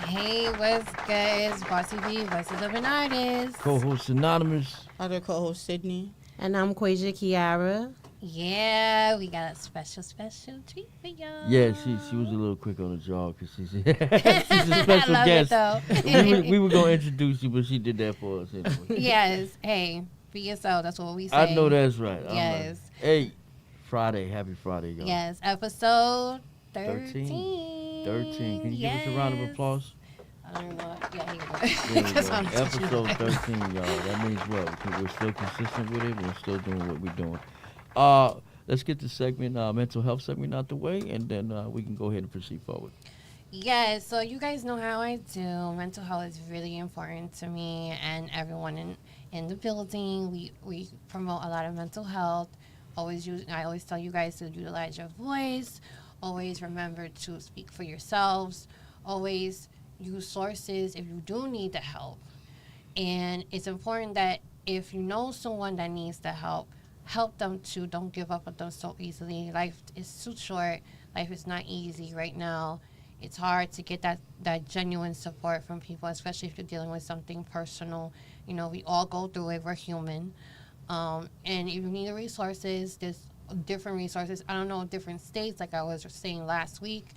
Hey, what's good? It's Bossy V, Voices of an Artist. Co-host Anonymous. Other co-host Sydney. And I'm Quasia, Kiara. Yeah, we got a special treat for y'all. Yeah, she was a little quick on the jaw because she's a special I love guest. It, though. we were gonna introduce you, but she did that for us anyway. Yes, hey, be yourself. That's what we say. I know that's right. Yes. Hey, Friday, happy Friday, y'all. Yes, episode 13. 13. Can you give us a round of applause? I don't know. Yeah, he There we would. go. Episode 13, y'all. That means what? Because we're still consistent with it. We're still doing what we're doing. Let's get the segment, mental health segment out the way, and then we can go ahead and proceed forward. Yes, so you guys know how I do. Mental health is really important to me and everyone in the building. We promote a lot of mental health. I always tell you guys to utilize your voice. Always remember to speak for yourselves. Always use sources if you do need the help. And it's important that if you know someone that needs the help them too. Don't give up on them so easily. Life is too short. Life is not easy right now. It's hard to get that genuine support from people, especially if you're dealing with something personal. You know, we all go through it. We're human. And if you need the resources, there's different resources. I don't know, different states, like I was saying last week,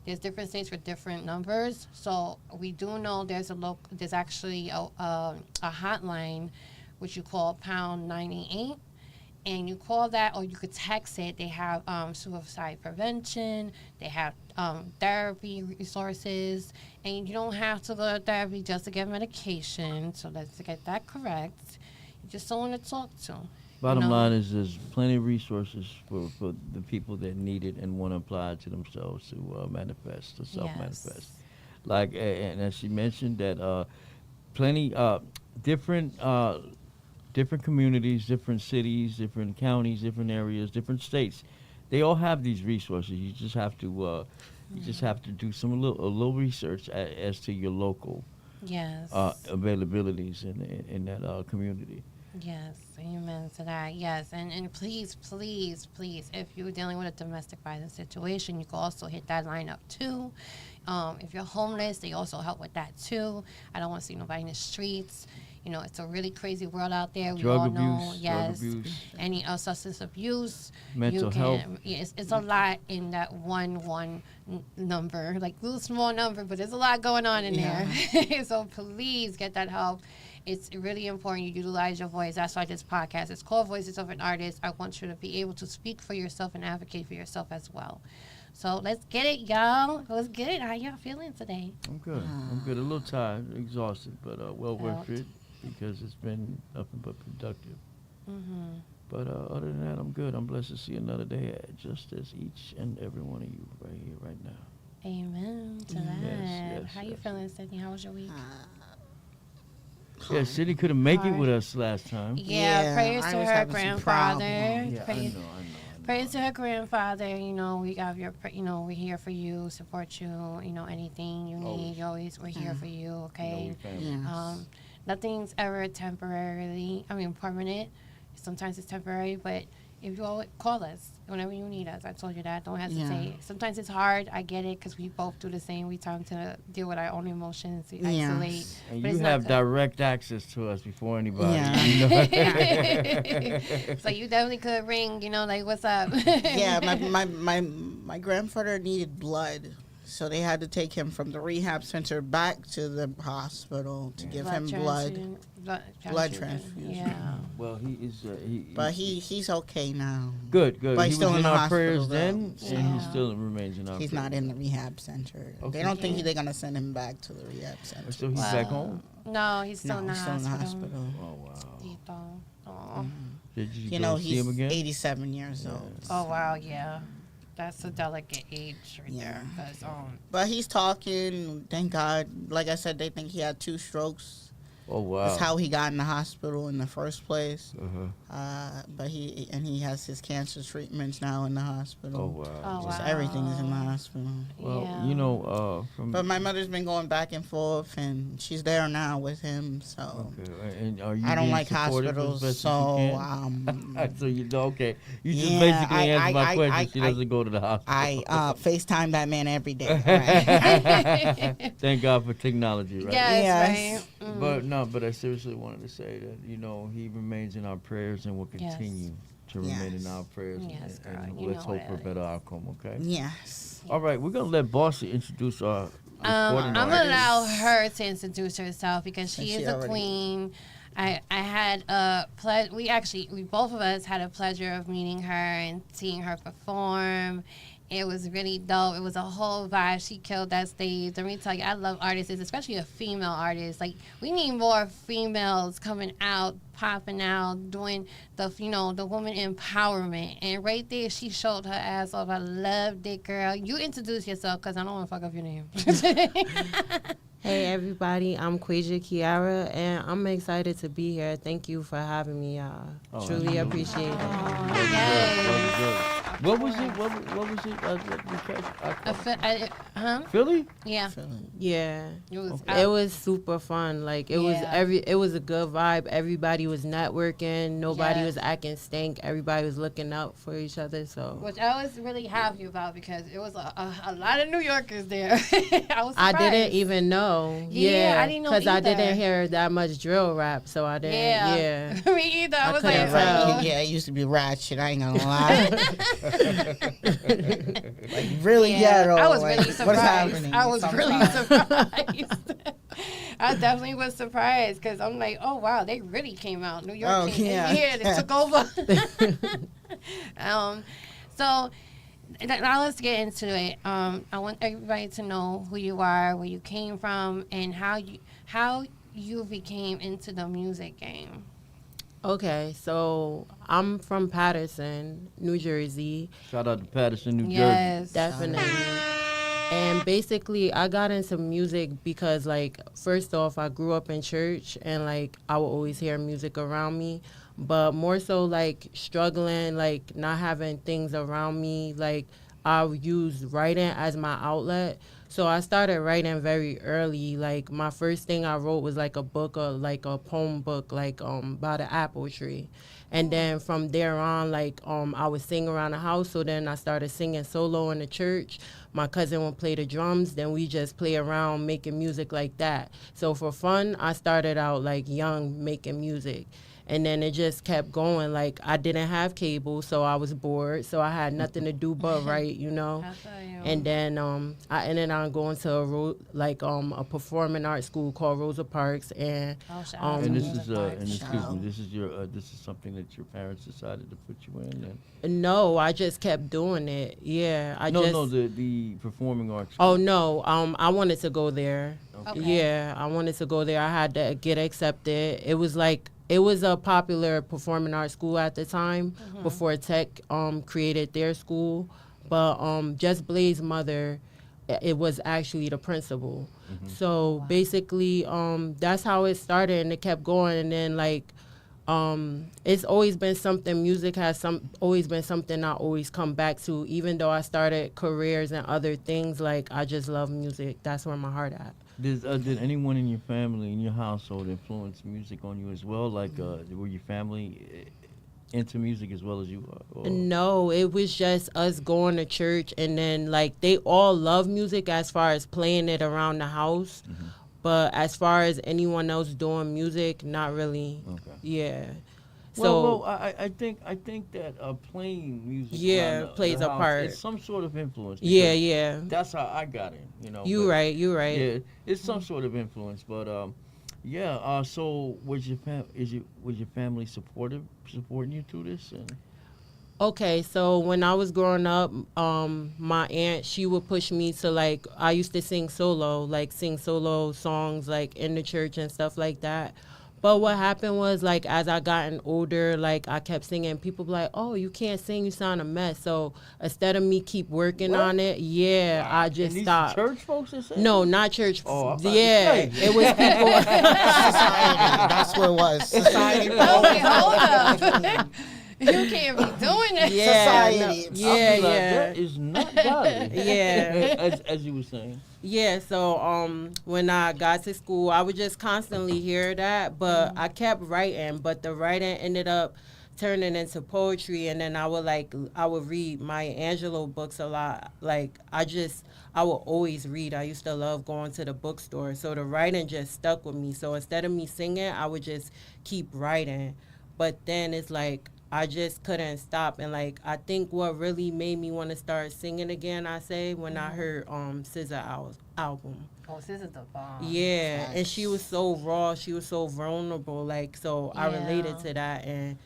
there's different states with different numbers. So we do know there's actually a hotline, which you call pound 98. And you call that, or you could text it. They have suicide prevention. They have therapy resources. And you don't have to go to therapy just to get medication. So let's get that correct. You just someone to talk to. Bottom line is there's plenty of resources for the people that need it and want to apply it to themselves to manifest, to self-manifest. Yes. Like, and as she mentioned, that plenty different communities, different cities, different counties, different areas, different states, they all have these resources. You just have to do a little research as to your local Yes. availabilities in that community. Yes, amen to that. Yes, and please, if you're dealing with a domestic violence situation, you can also hit that line up too. If you're homeless, they also help with that too. I don't want to see nobody in the streets. You know, it's a really crazy world out there. Drug we all abuse, know, yes, drug abuse. Any substance abuse, Mental health. It's a lot in that one number, like little small number, but there's a lot going on in there. So please get that help. It's really important you utilize your voice. That's why this podcast is called Voices of an Artist. I want you to be able to speak for yourself and advocate for yourself as well. So let's get it, y'all. Let's get it. How y'all feeling today? I'm good. A little tired, exhausted, but well worth it because it's been nothing but productive. Mm-hmm. But other than that, I'm good. I'm blessed to see another day just as each and every one of you right here, right now. Amen to that. Yes, How you feeling, Sydney? How was your week? Yeah, Cindy couldn't make it with us last time. Yeah, prayers to her grandfather. Yeah, I know. Prayers to her grandfather. You know, we got we're here for you, support you. You know, anything you need, we're here for you. Okay. Nothing's ever permanent. Sometimes it's temporary, but if you always call us whenever you need us. I told you that. Don't hesitate. Yeah. Sometimes it's hard. I get it because we both do the same. We tend to deal with our own emotions, isolate. And you have direct access to us before anybody. Yeah. You know? So you definitely could ring, like, what's up? Yeah, my grandfather needed blood. So they had to take him from the rehab center back to the hospital to give him blood transfusion. Yeah. Well, he is. But he's okay now. Good. But he still was in the our hospital, prayers though. then, Yeah. and he still remains in our. He's prayers. not in the rehab center. Okay. They don't think they're gonna send him back to the rehab center. So he's back home. No, he's still in the still in the hospital. Oh wow. He don't. Mm-hmm. Did you You go know, see him he's again? 87 years old. Oh wow, yeah. That's a delicate age right there. Yeah. 'Cause, But he's talking, thank God. Like I said, they think he had 2 strokes. Oh wow. That's how he got in the hospital in the first place. Uh-huh. He has his cancer treatments now in the hospital. Oh wow. Oh, Just wow. everything is in the hospital. Well, Yeah. you know, from But my mother's been going back and forth, and she's there now with him. So okay. And are you I don't being like supportive as hospitals. best as So you can? So you okay? You just yeah, basically answered my question. She doesn't go to the hospital. I FaceTime that man every day. Right? Thank God for technology, right? Yes, Yes. right. But I seriously wanted to say that he remains in our prayers and will Yes. continue to remain in our prayers. Yes, and girl, you let's know hope for a it better outcome. Okay. Yes. All right, we're gonna let Bossy introduce our recording I'm gonna artist. allow her to introduce herself because Since she she is a already- queen. I had a we both of us had a pleasure of meeting her and seeing her perform. It was really dope. It was a whole vibe. She killed that stage. Let me tell you, I love artists, especially a female artist. Like, we need more females coming out, popping out, doing the woman empowerment. And right there, she showed her ass off. I loved it, girl. You introduce yourself, because I don't want to fuck up your name. Hey everybody, I'm Quasia Kiara, and I'm excited to be here. Thank you for having me, y'all. Oh, Truly absolutely. appreciate it. Yes. What was it? What was it? Philly? Yeah. Yeah. It was. It was super fun. Like it Yeah. it was a good vibe. Everybody was networking. Nobody Yes. was acting stank. Everybody was looking out for each other. So Which I was really happy about because it was a lot of New Yorkers there. I was I surprised. didn't even know. Yeah, I didn't know because I either. didn't hear that much drill rap. So I didn't. Yeah. Yeah. Me either. I I was couldn't like, tell. oh. Yeah, it used to be ratchet. I ain't gonna lie. Like really Yeah, ghetto. I was like, really what's surprised. happening? I was really Sometimes. surprised. I definitely was surprised because I'm like, oh wow, they really came out. New York Oh, came yeah. in here, they took over. So now let's get into it. I want everybody to know who you are, where you came from, and how you became into the music game. Okay, so I'm from Patterson, New Jersey. Shout out to Patterson, New Jersey. Yes, Definitely. And basically, I got into music because, like, first off, I grew up in church and, like, I would always hear music around me. But more so, like, struggling, like, not having things around me. Like, I used writing as my outlet. So I started writing very early. Like, my first thing I wrote was, like, a book, like, a poem book, like, about an apple tree. And then from there on, like, I would sing around the house. So then I started singing solo in the church. My cousin would play the drums. Then we just play around making music like that. So for fun, I started out, like, young making music. And then it just kept going. Like, I didn't have cable, so I was bored. So I had nothing to do but write, you know. I feel you. And then I ended up going to a performing arts school called Rosa Parks. And Shout out to And this Rosa is Parks. and excuse me, this is something that your parents decided to put you in. And no, I just kept doing it. Yeah, the performing arts. Oh no, I wanted to go there. Okay. Yeah, I wanted to go there. I had to get accepted. It was a popular performing arts school at the time before Tech created their school. But Just Blaze's mother, it was actually the principal. So basically, that's how it started, and it kept going. And then it's always been something. Music has always been something I always come back to. Even though I started careers and other things, like I just love music. That's where my heart at. Did anyone in your family, in your household, influence music on you as well? Like, were your family into music as well as you are? Or? No, it was just us going to church, and then like they all love music as far as playing it around the house. But as far as anyone else doing music, not really. Okay. Yeah. Well, I think that playing music around plays the a house part. is some sort of influence. Yeah, because yeah. That's how I got in. You but, right. Yeah, it's some sort of influence, but yeah. So was your family supporting you through this? And Okay, so when I was growing up, my aunt, she would push me to I used to sing solo songs in the church and stuff like that. But what happened was, like, as I gotten older, like, I kept singing. People be like, oh, you can't sing. You sound a mess. So instead of me keep working on it, I just and these stopped. church folks that said No, that? not church. Oh, I'm about to Yeah, say. it was people. Society. That's what it was. Society. Okay, hold up. You can't be doing that. Society. Yeah, I'll be like, yeah. that is not godly. Yeah. as you were saying. Yeah, so when I got to school, I would just constantly hear that, but I kept writing, but the writing ended up turning into poetry, and then I would read Maya Angelou books a lot. Like, I would always read. I used to love going to the bookstore, so the writing just stuck with me. So instead of me singing, I would just keep writing. But then it's like I just couldn't stop, and like I think what really made me want to start singing again, when I heard SZA album. Oh, this is the bomb. Yeah, and she was so raw, she was so vulnerable, like, so I related to that, and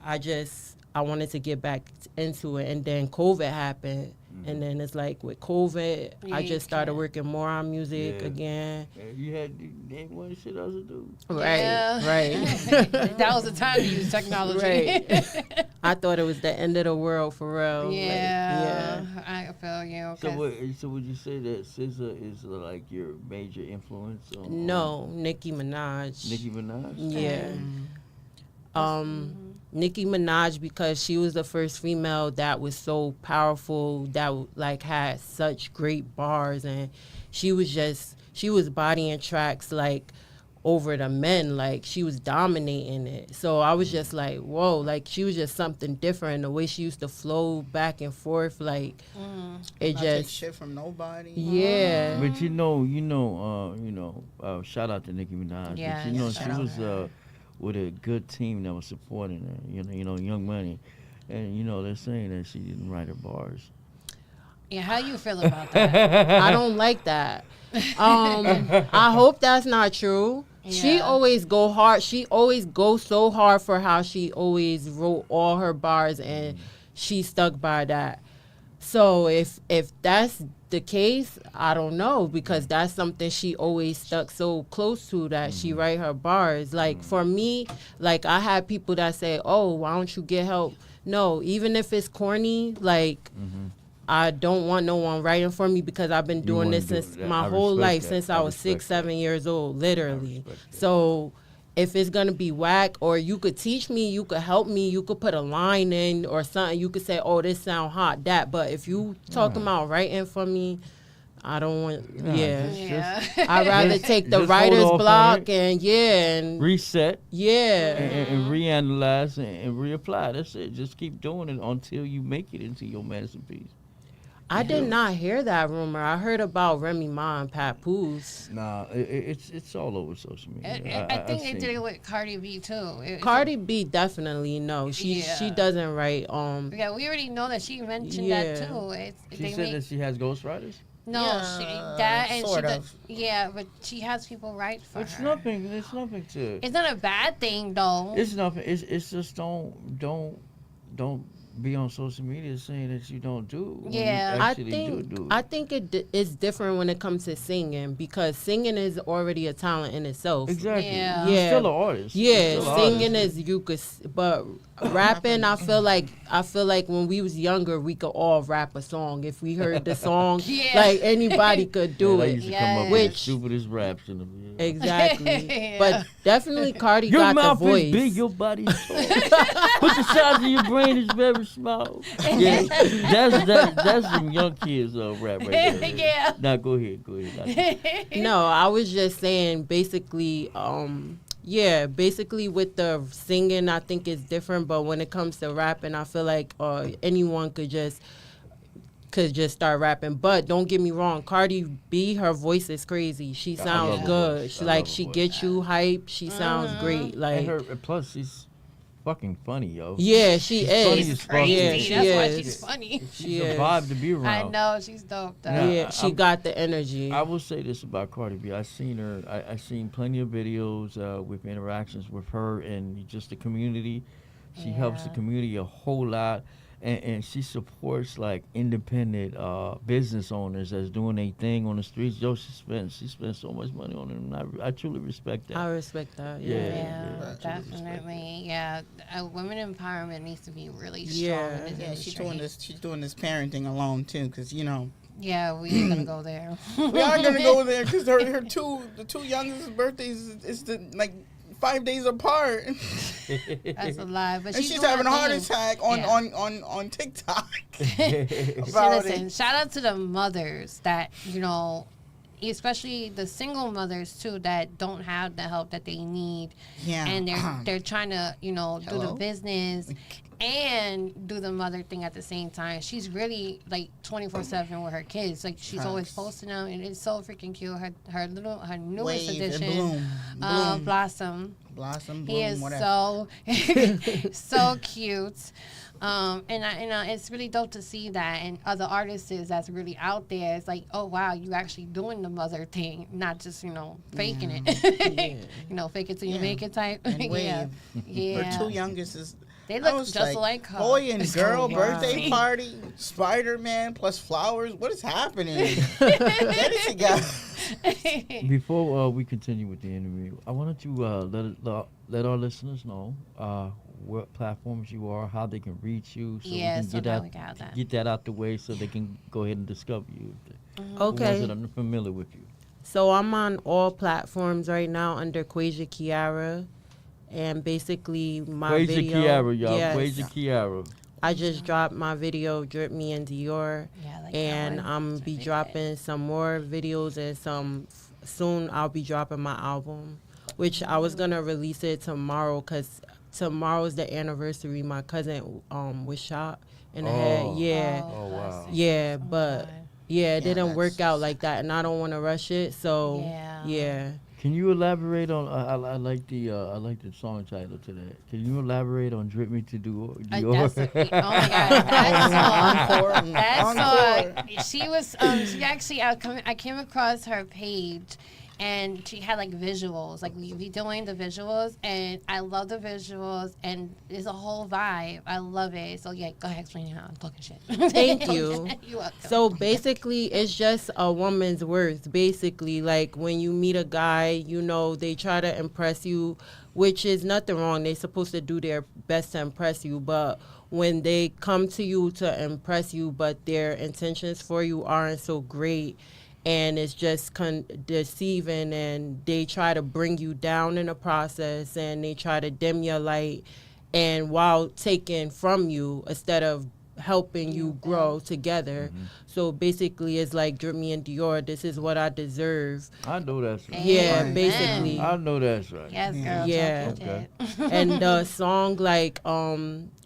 I wanted to get back into it, and then COVID happened. And then it's like with COVID, I just started working more on music again. Yeah, you had one shit else to do. Right. That was the time to use technology. Right. I thought it was the end of the world for real. Yeah, I feel you. So would you say that SZA is like your major influence? No, Nicki Minaj. Nicki Minaj? Yeah. Nicki Minaj, because she was the first female that was so powerful, that like had such great bars, and she was bodying tracks like over the men, like she was dominating it. So I was just like, whoa, like she was just something different. The way she used to flow back and forth, like it Not just take shit from nobody. Yeah. But shout out to Nicki Minaj. Yeah, but she shout was with a good team that was supporting her. Young Money, and they're saying that she didn't write her bars. Yeah, how you feel about that? I don't like that. I hope that's not true. She always go hard. She always goes so hard for how she always wrote all her bars, and she stuck by that. So if that's the case, I don't know, because that's something she always stuck so close to, that she write her bars. Like for me, like I had people that say, oh, why don't you get help? No, even if it's corny, like I don't want no one writing for me, because I've been doing this since my whole life, since I was 6-7 years old, literally. So if it's going to be whack, or you could teach me, you could help me, you could put a line in or something, you could say, oh, this sound hot, that. But if you talking about writing for me, I don't want, I'd rather take the writer's block and reset. Yeah. And reanalyze and reapply. That's it. Just keep doing it until you make it into your masterpiece. I did not hear that rumor. I heard about Remy Ma and Papoose. Nah, it's all over social media. I think they did it with Cardi B too. Cardi B definitely no. She doesn't write. Yeah, we already know that she mentioned that too. She said that she has ghostwriters. No, sort of. Yeah, but she has people write for her. It's nothing to. It's not a bad thing though. It's nothing. It's just don't be on social media saying that you don't do. Yeah, I think it is different when it comes to singing, because singing is already a talent in itself. Exactly. Yeah. You're still an artist. Yeah, singing is you could, but rapping, I feel like when we was younger, we could all rap a song if we heard the song. Like anody could do I it. used to come up with the stupidest raps in the video. Exactly. But definitely Cardi your got mouth the voice. is big, your body is tall, but the size of your brain is very small. Yeah, that's some young kids rap right there. Yeah. Now go ahead. No, I was just saying basically, basically with the singing, I think it's different. But when it comes to rapping, I feel like anyone could just start rapping. But don't get me wrong, Cardi B, her voice is crazy. She sounds good. She gets you hype. She sounds great. Like, and plus she's fucking funny, yo. Yeah, she is. She's crazy. Yeah, That's why she's funny. She's a vibe to be around. I know, she's dope though. Yeah, she got the energy. I will say this about Cardi B. I seen her. I seen plenty of videos with interactions with her and just the community. She helps the community a whole lot. and she supports like independent business owners that's doing their thing on the streets. Yo, she spends so much money on them. And I truly respect that. I respect that. Yeah. Yeah, I truly respect definitely. Yeah, women empowerment needs to be really strong Yeah. in this Yeah, industry. she's doing this parenting alone too, because Yeah, we ain't gonna go there. we are gonna go there because the two youngest birthdays is like 5 days apart, That's a lie. But and she's having a heart attack on TikTok. about Listen, it. shout out to the mothers that especially the single mothers too that don't have the help that they need, Yeah, and they're trying to do the Hello? business and do the mother thing at the same time. She's really like 24/7 with her kids. Like she's always Facts. posting them, and it's so freaking cute. Her newest Wave and edition, bloom. Blossom. Blossom, He bloom, is whatever. so cute. And it's really dope to see that, and other artists that's really out there. It's like, oh wow, you actually doing the mother thing, not just faking it. Fake it till you Yeah. make it type. And yeah, wave. Her two youngest is. They I look was just like her. Boy and girl Wow. birthday party, Spider-Man plus flowers. What is happening? Get it together. Before we continue with the interview, I wanted to let our listeners know what platforms you are, how they can reach you, so Yeah, we can so now we got that. get that out the way, so they can go ahead and discover you. The ones Okay. that are familiar with you. So I'm on all platforms right now under Quasia Kiara. And basically my Quasia video. Kiara, y'all. Yes. Quasia Kiara. I just dropped my video, Drip Me and Dior. Yeah, I like that And one. I'm It's be my dropping some more videos and soon I'll be dropping my album, which I was gonna release it tomorrow because tomorrow's the anniversary. My cousin was shot in the head. Yeah, Oh, wow. yeah, but God. yeah, it Yeah, didn't work that's out like that, and I don't want to rush it. So yeah. Can you elaborate on? I like the song title to that. Can you elaborate on "Drip Me to Do"? Oh my God, that song. She was. She actually. I came across her page, and she had like visuals. Like we be doing the visuals, and I love the visuals, and it's a whole vibe. I love it. So yeah, go ahead, explain how I'm talking shit. Thank you. You're welcome. So basically, it's just a woman's worth. Basically, like when you meet a guy, they try to impress you, which is nothing wrong. They're supposed to do their best to impress you. But when they come to you to impress you, but their intentions for you aren't so great, and it's just deceiving, and they try to bring you down in the process, and they try to dim your light, and while taking from you instead of helping you grow together. So basically it's like Drip Me and Dior, this is what I deserve. I know that's right. Yeah, Amen. basically. I know that's right. Yes, girl. Yeah. talking Okay. shit. And the song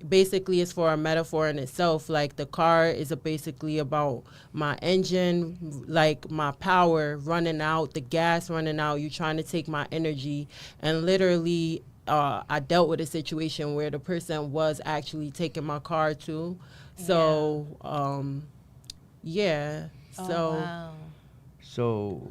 basically is for a metaphor in itself. Like the car is basically about my engine, like my power running out, the gas running out, you trying to take my energy. And literally I dealt with a situation where the person was actually taking my car too. So yeah. Oh, So wow. So,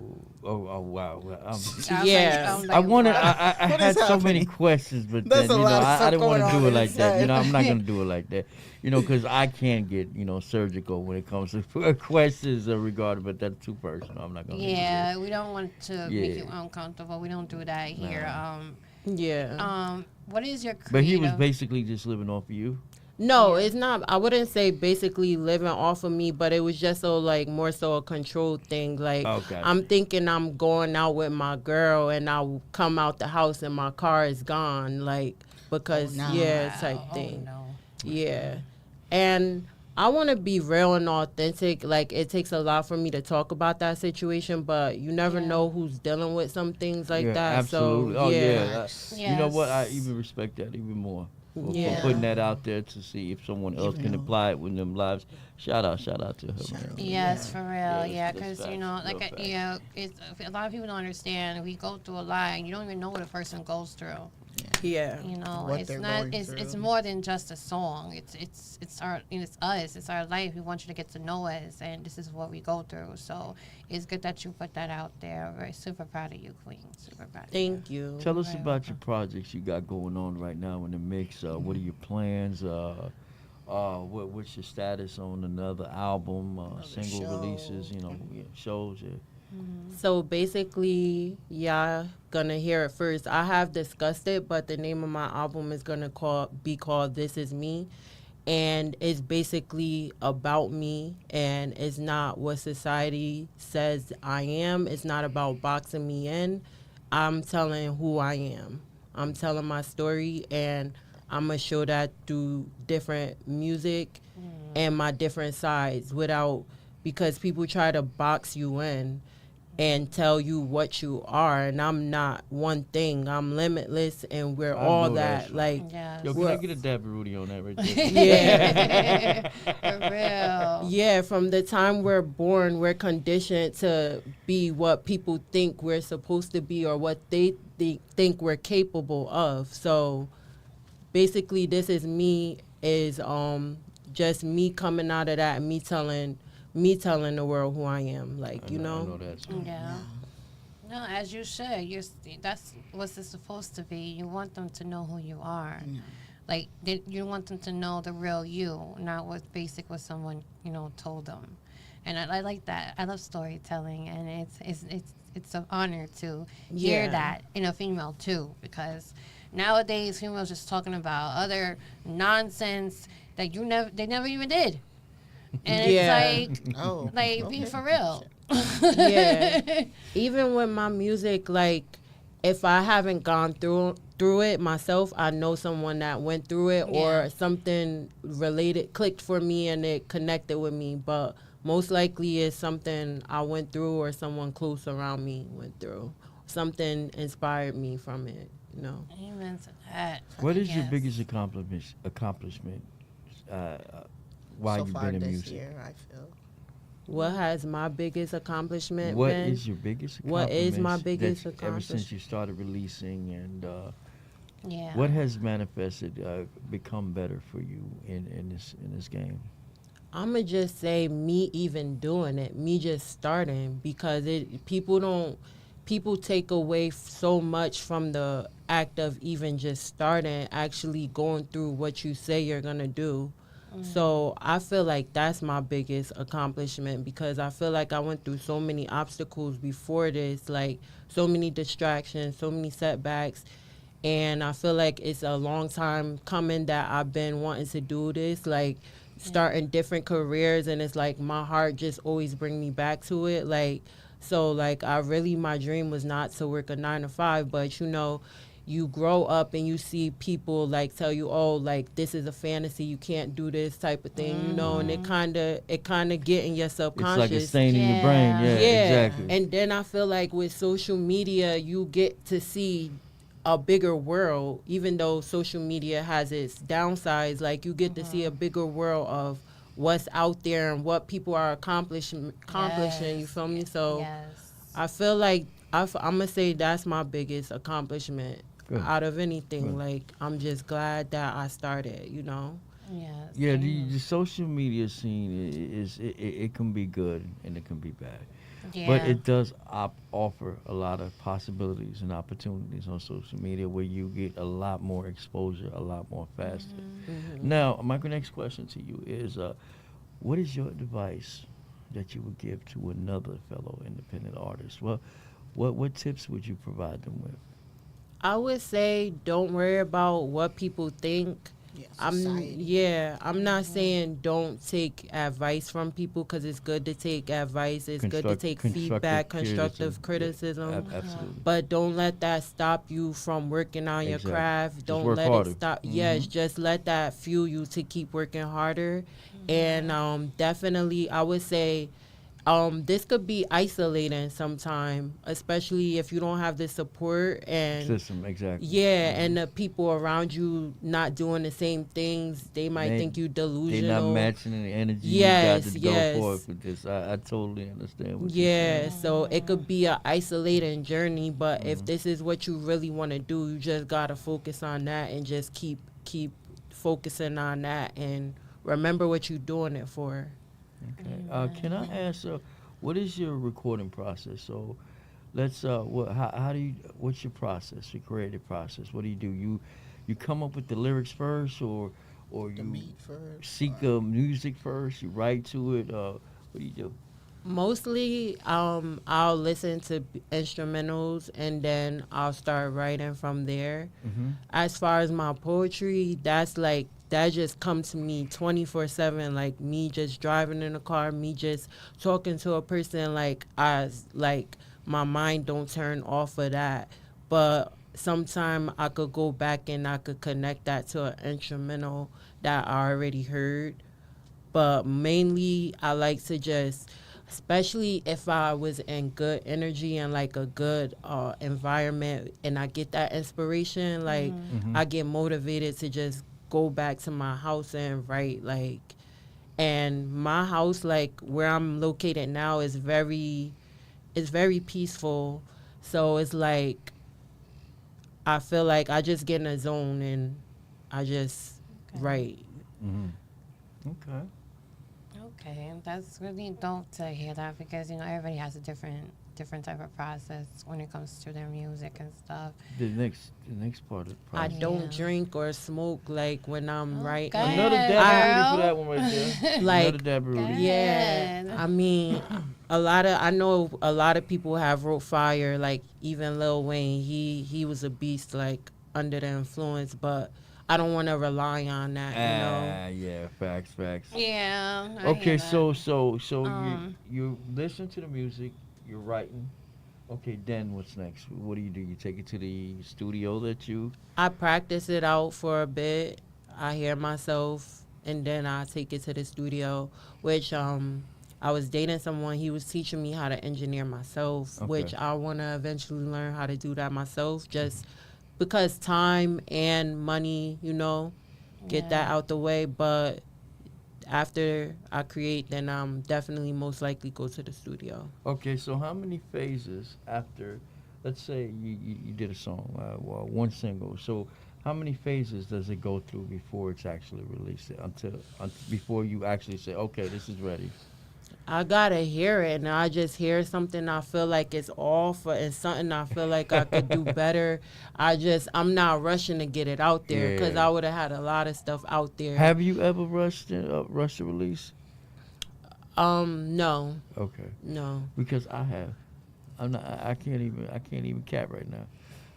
wow. Well, I was Yeah. like, I wanted. wow. I What had is so many happening? questions, but There's then a lot of I stuff didn't want going to do on it like that. inside. I'm not gonna do it like that. Because I can't get surgical when it comes to questions regarding, but that's too personal. I'm not gonna. Yeah, we don't want to make Yeah. you uncomfortable. We don't do that here. yeah. What is your creative? But he was basically just living off of you. No, it's not. I wouldn't say basically living off of me, but it was just more so a control thing. Like Okay. I'm thinking I'm going out with my girl, and I'll come out the house and my car is gone. Like because no. type Oh, thing. no. Yeah, and I want to be real and authentic. Like it takes a lot for me to talk about that situation, but you never know who's dealing with some things like Yeah, that. absolutely. So Oh yeah. yeah. You know what? I Yes. even respect that even more. For Yeah. putting that out there to see if someone else Even can though- apply it with them lives. Shout out to her, man. Yes, for real. Yeah, Yeah, that's because facts. Real facts. it's a lot of people don't understand. We go through a lot, and you don't even know what a person goes through. Yeah. What It's they're not. going It's through. more than just a song. It's our. It's us. It's our life. We want you to get to know us, and this is what we go through. So it's good that you put that out there. We're super proud of you, Queen. Super proud. Of you. Thank you. Tell us Right, about your projects you got going on right now in the mix. What are your plans? what's your status on another album, single show. releases, yeah, shows? Yeah. So basically, yeah, gonna hear it first. I have discussed it, but the name of my album is gonna be called "This Is Me," and it's basically about me, and it's not what society says I am. It's not about boxing me in. I'm telling who I am. I'm telling my story, and I'm gonna show that through different music and my different sides without, because people try to box you in and tell you what you are, and I'm not one thing. I'm limitless, and we're I all know that's that. right. Like, Yes. Yo, can I get a dab of Rudy on that right there? yeah. For real. Yeah, from the time we're born, we're conditioned to be what people think we're supposed to be or what they think we're capable of. So basically, This Is Me is just me coming out of that and me telling the world who I am. Like, I know that's right. Yeah. No, as you should. That's what's it supposed to be. You want them to know who you are. Like, you want them to know the real you, not what's basic what someone, told them. And I like that. I love storytelling, and it's an honor to hear Yeah. that in a female too, because nowadays females just talking about other nonsense that they never even did. And Yeah. it's like, Oh, be for real. Yeah. Even with my music, like, if I haven't gone through it myself, I know someone that went through it, Yeah. or something related clicked for me and it connected with me. But most likely it's something I went through or someone close around me went through. Something inspired me from it, Amen to that. What is your Yes. biggest accomplishment while so you've far been in this music? year, I feel. What has my biggest accomplishment What been? is your biggest What is my accomplishment biggest ever since accomplishment? you started releasing, and Yeah. what has manifested become better for you in this game? I'ma just say me even doing it, me just starting, because people take away so much from the act of even just starting, actually going through what you say you're gonna do. So I feel like that's my biggest accomplishment, because I feel like I went through so many obstacles before this, like so many distractions, so many setbacks. And I feel like it's a long time coming that I've been wanting to do this, like starting different careers, and it's like my heart just always bring me back to it. Like, so like my dream was not to work a 9 to 5, but you grow up and you see people like tell you, oh, like this is a fantasy, you can't do this type of thing, and it kind of get in your It's subconscious. like a stain in your brain. Yeah. Yeah, Yeah, exactly. and then I feel like with social media, you get to see a bigger world, even though social media has its downsides. Like, you get to see a bigger world of what's out there and what people are accomplishing. You feel me? So Yes. I feel like I'm gonna say that's my biggest accomplishment Good. out of anything. Good. Like, I'm just glad that I started. Yes. Yeah, the social media scene it can be good and it can be bad. Yeah. But it does offer a lot of possibilities and opportunities on social media where you get a lot more exposure, a lot more faster. Now, my next question to you is, what is your advice that you would give to another fellow independent artist? Well, what tips would you provide them with? I would say don't worry about what people think. Society. I'm not saying don't take advice from people, because it's good to take advice. It's good to take feedback, constructive criticism. Yeah, absolutely. But don't let that stop you from working on your Exactly. craft. Just Don't work let harder. it stop. Mhm. Yes, just let that fuel you to keep working harder. And definitely, I would say this could be isolating sometime, especially if you don't have the support and System, exactly. yeah, and the people around you not doing the same things. They might think you delusional. They're not matching the energy Yes, you got to go yes. forth with this. I totally understand what you're Yeah, saying. so it could be a isolating journey, but if this is what you really want to do, you just gotta focus on that and just keep focusing on that and remember what you're doing it for. Okay. Can I ask, what is your recording process? So, let's. How do you? What's your process? Your creative process? What do? You come up with the lyrics first, or or The you meat first. seek music first? You write to it. What do you do? Mostly, I'll listen to instrumentals and then I'll start writing from there. Mm-hmm. As far as my poetry, that just comes to me 24/7. Like me just driving in a car, me just talking to a person. My mind don't turn off of that. But sometime I could go back and I could connect that to an instrumental that I already heard. But mainly, I like to just, especially if I was in good energy and like a good environment and I get that inspiration, like Mm-hmm. I get motivated to just go back to my house and write. And my house, like where I'm located now, is very peaceful. So it's like I feel like I just get in a zone and I just write. Mm-hmm. Okay. Okay, that's really dope to hear that because everybody has a different type of process when it comes to their music and stuff. The next part of the I process. don't Yeah. drink or smoke like when I'm writing. Okay. Another Girl. dab for that one right there. Like, Another dab Rudy. Yeah, Good. I mean, I know a lot of people have wrote fire. Like even Lil Wayne, he was a beast. Like under the influence, but I don't want to rely on that. Yeah, facts. Yeah. I Okay, hear that. so Um, you listen to the music, you're writing. Okay, then what's next? What do? You take it to the studio that you. I practice it out for a bit. I hear myself, and then I take it to the studio. Which I was dating someone. He was teaching me how to engineer myself, Okay. which I want to eventually learn how to do that myself. Just because time and money, get that Yeah. out the way. But after I create, then I'm definitely most likely go to the studio. Okay, so how many phases after, let's say you did a song, one single. So how many phases does it go through before it's actually released? Until before you actually say, okay, this is ready. I gotta hear it, and I just hear something I feel like it's off, and something I feel like I could do better. I'm not rushing to get it out there because Yeah. I would have had a lot of stuff out there. Have you ever rushed the release? No, Okay, no. because I have. I'm not. I can't even cap right now.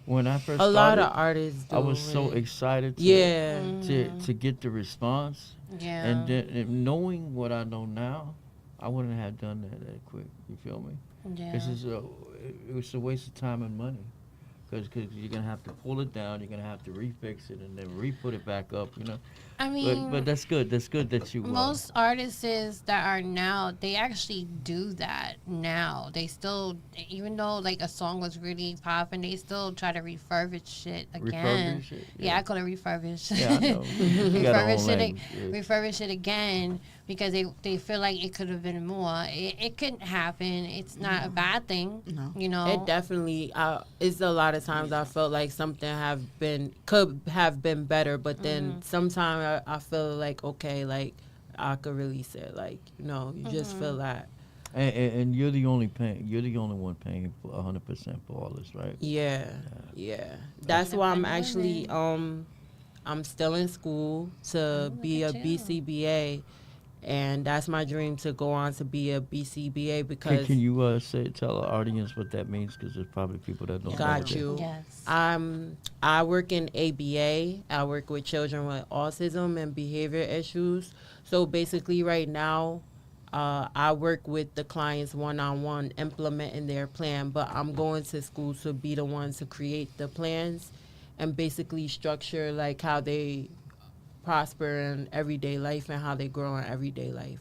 When I first A lot started, of artists do I was so it. excited to Yeah. to get the response, Yeah. and then and knowing what I know now, I wouldn't have done that quick. You feel me? Yeah. This is it was a waste of time and money, because you're gonna have to pull it down, you're gonna have to refix it, and then re-put it back up. I mean, But that's good. That's good that you. most artists that are now, they actually do that now. They still, even though like a song was really popping, they still try to refurbish it again. refurbish it. Yeah, I call it refurbish. Yeah, I know. You got our own refurbish it, language, yeah. refurbish it again because they feel like it could have been more. It couldn't happen. It's not a bad thing. No. It definitely it's a lot of times I felt like something could have been better, but then sometimes I feel like okay, like I could release it, like you just feel that. And you're the only one paying 100% for all this, right? Yeah. That's why I'm Definitely. actually I'm still in school to be a look at you. BCBA, and that's my dream to go on to be a BCBA because Can you tell our audience what that means? Because there's probably people that don't know. got what that- you. Yes. I work in ABA. I work with children with autism and behavior issues. So basically, right now, I work with the clients one-on-one implementing their plan, but I'm going to school to be the one to create the plans and basically structure like how they prosper in everyday life and how they grow in everyday life.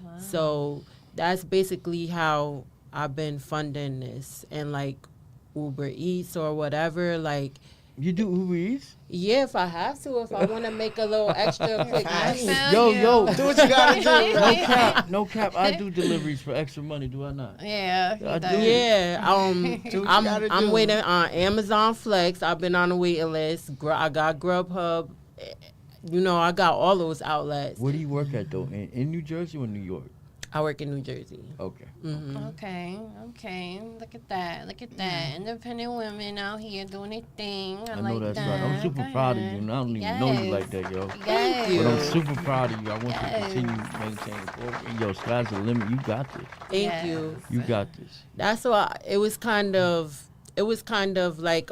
Wow. So that's basically how I've been funding this, and like Uber Eats or whatever, like You do Uber Eats? yeah, if I have to, if I want to make a little extra quick I money. feel you. Yo, Do what you gotta do. no cap, no cap. I do deliveries for extra money, do I not? Yeah. he I does. do. Yeah, Do what you gotta I'm do. waiting on Amazon Flex. I've been on the waiting list. I got Grubhub. I got all those outlets. Where do you work at though? In New Jersey or New York? I work in New Jersey. Okay. Okay. Look at that. Independent women out here doing their thing. I know like that's that. right. I'm super Go proud of ahead. you, and I don't even Yes. know you like that, yo. Yes. you. But I'm super proud of you. I want you to Yes. continue maintaining forward. And yo, sky's the limit. You got this. Thank you. You got this. That's why it was kind of like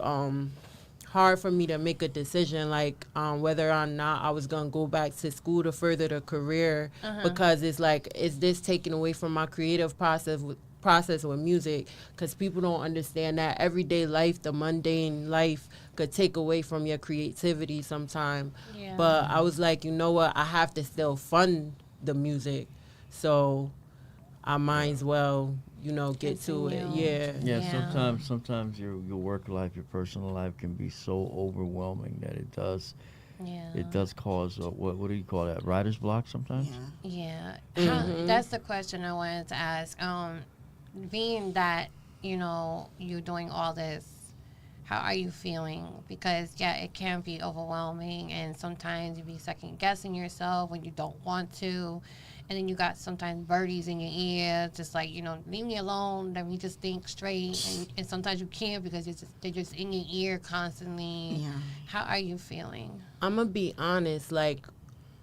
hard for me to make a decision like whether or not I was gonna go back to school to further the career because it's like, is this taking away from my creative process with music? Because people don't understand that everyday life, the mundane life, could take away from your creativity sometime. Yeah. But I was like, you know what, I have to still fund the music, so I might as well, get to it. Continue. Yeah. Yeah. Sometimes your work life, your personal life can be so overwhelming that it does cause what do you call that? Writer's block sometimes. Yeah. That's the question I wanted to ask. Being that you're doing all this, how are you feeling? Because it can be overwhelming, and sometimes you be second guessing yourself when you don't want to. And then you got sometimes birdies in your ear, just like, leave me alone, let me just think straight. And sometimes you can't because they're just in your ear constantly. Yeah. How are you feeling? I'm going to be honest, like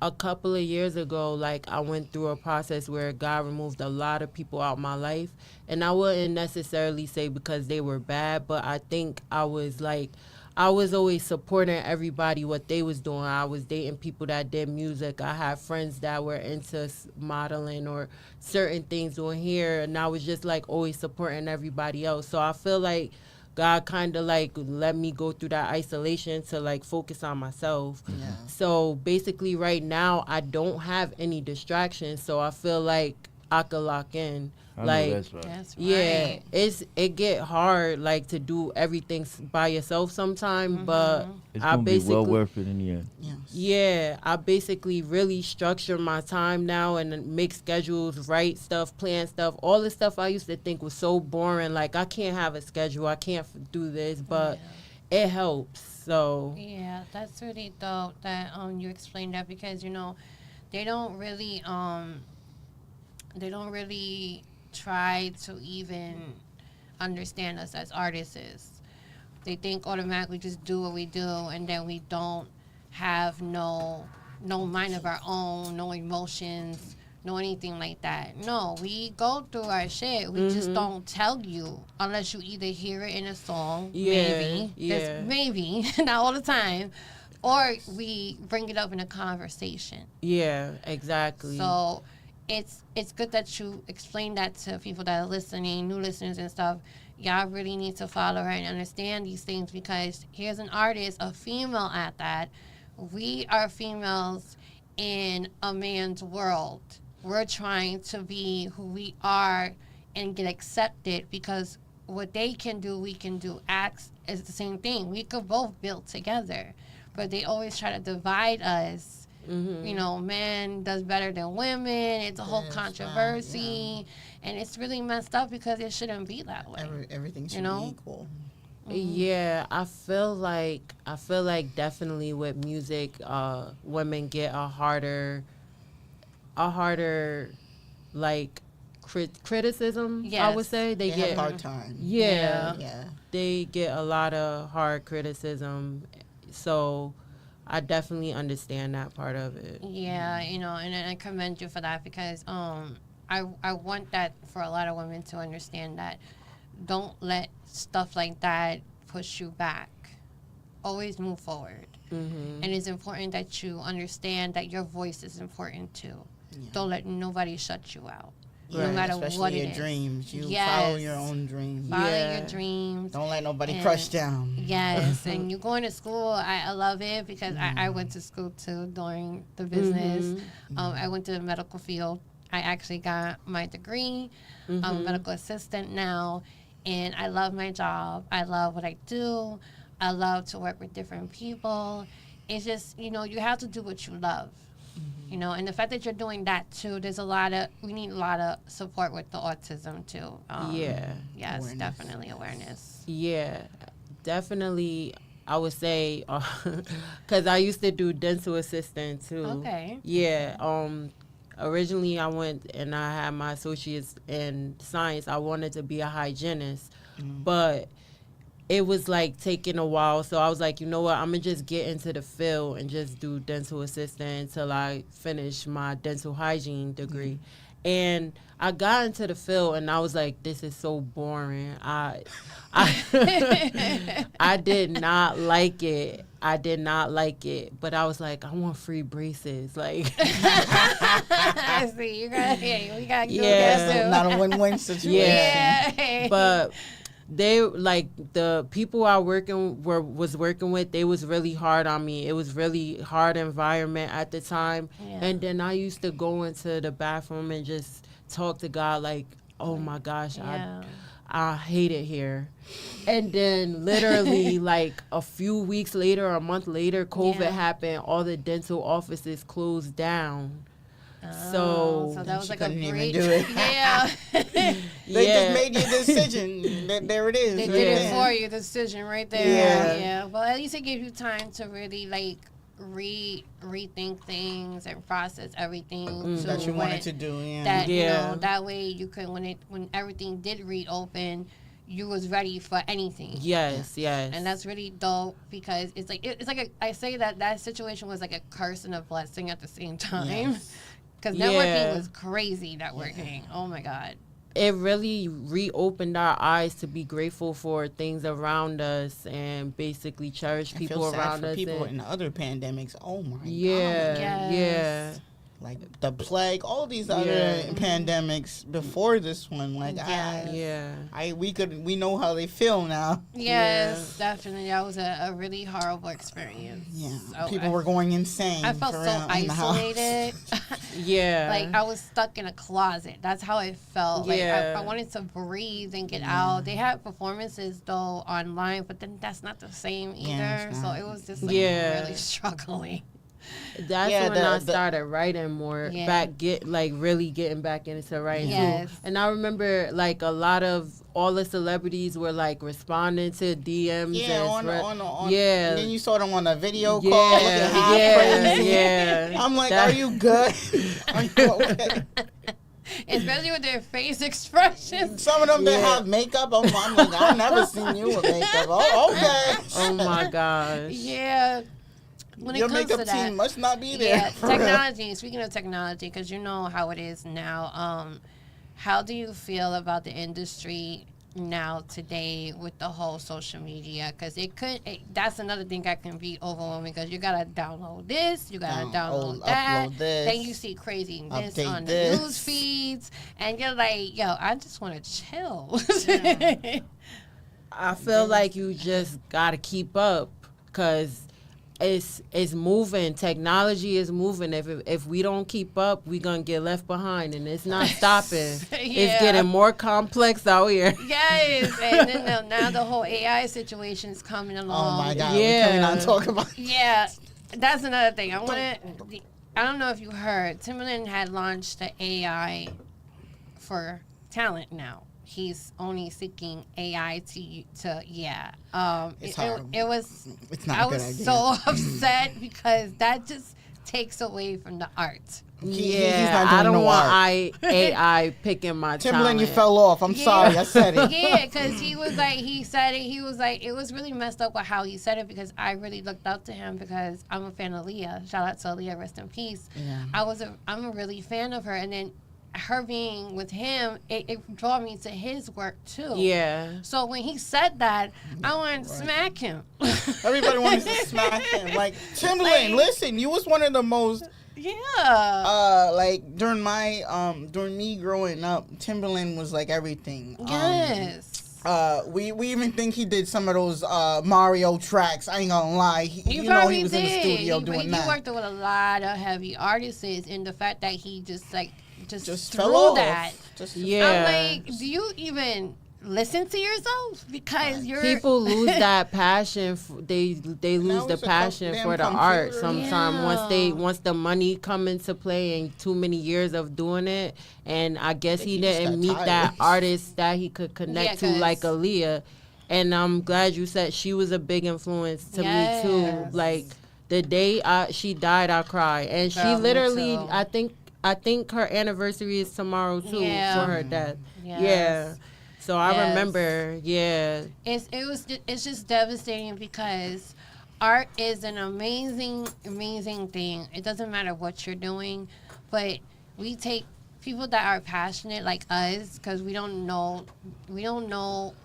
a couple of years ago, like I went through a process where God removed a lot of people out my life. And I wouldn't necessarily say because they were bad, but I think I was always supporting everybody, what they was doing. I was dating people that did music. I had friends that were into modeling or certain things doing here. And I was just like always supporting everybody else. So I feel like God kind of like let me go through that isolation to like focus on myself. Yeah. So basically right now I don't have any distractions. So I feel like I could lock in. I Like, know that's right. That's yeah, right. it get hard like to do everything by yourself sometime, but It's I gonna be basically well worth it in the end. Yes. yeah, I basically really structure my time now and make schedules, write stuff, plan stuff. All the stuff I used to think was so boring, like I can't have a schedule, I can't do this, but it helps. So Yeah, that's really dope that you explained that, because they don't really try to even understand us as artists. They think automatically just do what we do, and then we don't have no mind of our own, no emotions, no anything like that. No, we go through our shit. We just don't tell you unless you either hear it in a song, maybe, maybe, not all the time, or we bring it up in a conversation. yeah, exactly. So it's good that you explain that to people that are listening, new listeners and stuff. Y'all really need to follow her and understand these things, because here's an artist, a female at that. We are females in a man's world. We're trying to be who we are and get accepted, because what they can do, we can do. Acts is the same thing. We could both build together, but they always try to divide us. Man does better than women. It's a whole controversy, and it's really messed up because it shouldn't be that way. Everything should be equal. Yeah, I feel like definitely with music, women get a harder like criticism. Yes. I would say They get have a hard time. Yeah, Yeah. they get a lot of hard criticism. So I definitely understand that part of it. Yeah, and I commend you for that, because I want that for a lot of women to understand that. Don't let stuff like that push you back. Always move forward. And it's important that you understand that your voice is important too. Yeah. Don't let nobody shut you out. Right. No matter Especially what your it is. dreams. You Yes. follow your own dreams. Follow Yeah. your drems. Don't let nobody And- crush down. Yes, and you going to school, I love it, because I went to school too during the business. I went to the medical field. I actually got my degree. I'm a medical assistant now, and I love my job. I love what I do. I love to work with different people. It's just, you have to do what you love. And the fact that you're doing that too, we need a lot of support with the autism too. Yeah. Yes, Awareness. definitely awareness. Yeah, definitely. I would say, because I used to do dental assistant too. Okay. Yeah. originally I went and I had my associates in science. I wanted to be a hygienist, but it was like taking a while. So I was like, you know what, I'm gonna just get into the field and just do dental assistant until I finish my dental hygiene degree. And I got into the field and I was like, this is so boring. I I did not like it. I did not like it. But I was like, I want free braces. Like I see. You got we got to Yeah. Not a win-win situation. Yeah. but they like the people I was working with, they was really hard on me. It was really hard environment at the time. Yeah. And then I used to go into the bathroom and just talk to God like, oh my gosh, Yeah. I hate it here. And then literally like a few weeks later, a month later, COVID Yeah. happened. All the dental offices closed down. So So that was like a couldn't even break. do it. Yeah. They just made your decision. There it is. They right did it there. for you, the decision right there. Yeah. Yeah. Well, at least it gave you time to really like rethink things and process everything to That you what- wanted to do. Yeah. That you Yeah. know, that way you could when everything did reopen, you was ready for anything. Yes. And that's really dope because it's like I say that situation was like a curse and a blessing at the same time. Yes. Because networking Yeah. was crazy. Networking. Oh my God. It really reopened our eyes to be grateful for things around us and basically cherish I people feel sad around for us. people and- in other pandemics. Oh my yeah, Yes. yeah. like the plague, all these other Yeah. pandemics before this one. Like Yes. Yeah. we know how they feel now. Yes, definitely. That was a really horrible experience. Yeah, So people I- were going insane. I felt for so real in the house. isolated. Yeah. Like I was stuck in a closet. That's how it felt. Like Yeah. I wanted to breathe and get out. They had performances though online, but then that's not the same either. Yeah, it's so not. it was just like Yeah. really struggling. That's Yeah, when I the- started writing more, Yeah. really getting back into writing Yes. too. And I remember like a lot of all the celebrities were like responding to DMs. Yeah, and on yeah. And then you saw them on a video call. Yeah, looking half yeah, crazy. yeah. I'm like, That- are you good? Are you okay? Especially with their face expressions. Some of them that Yeah. have makeup. I'm like, I've never seen you with makeup. Oh, okay. Oh my gosh. Yeah. When Your it comes makeup to that, team must not be there. yeah, for real. technology. Speaking of technology, because you know how it is now. How do you feel about the industry now today with the whole social media? Because that's another thing that can be overwhelming because you gotta download this, you gotta download that, upload this, then you see craziness update on this. the news feeds, and you're like, yo, I just want to chill. I feel like you just gotta keep up because it's moving. Technology is moving. If we don't keep up, we gonna get left behind, and it's not stopping. It's Yeah. getting more complex out here. Yes, and then now the whole AI situation is coming along. Oh my God. Yeah. We cannot talk about Yeah, that's another thing. I don't know if you heard, Timbaland had launched the AI for talent now. He's only seeking AI to It's horrible. it was It's not I a good was idea. so upset because that just takes away from the art. He's Yeah, not I doing don't no want art. AI picking my Timberland, you talent. fell off. I'm sorry. I said it. Yeah, because he said it. He was like, it was really messed up with how he said it because I really looked up to him because I'm a fan of Leah. Shout out to Leah, rest in peace. Yeah. I'm a really fan of her, and then her being with him, it drew me to his work too. Yeah. So when he said that, I wanted to smack him. Everybody wants to smack him. Like, Timberland, listen, you was one of the most, Yeah. like, during me growing up, Timberland was like everything. Yes. We even think he did some of those Mario tracks. I ain't gonna lie. He You know probably he was did. in the studio he, doing he that. worked with a lot of heavy artists, and the fact that he just Just threw fell off. that. Yeah. I'm like, do you even listen to yourself? Because you're People lose that passion. They lose Now the it's a passion damn for the art computer. sometimes. Yeah. Once the money come into play and too many years of doing it, and I guess he He just didn't got meet tired. that artist that he could connect Yeah, to 'cause- like Aaliyah. And I'm glad you said she was a big influence to me too. Yes. Like the day she died, I cried, and she Girl, me literally, too. I think I think her anniversary is tomorrow too Yeah. for her death. Yes. Yeah. So I Yes. remember, yeah. It's just devastating because art is an amazing thing. It doesn't matter what you're doing, but we take people that are passionate like us, because we don't know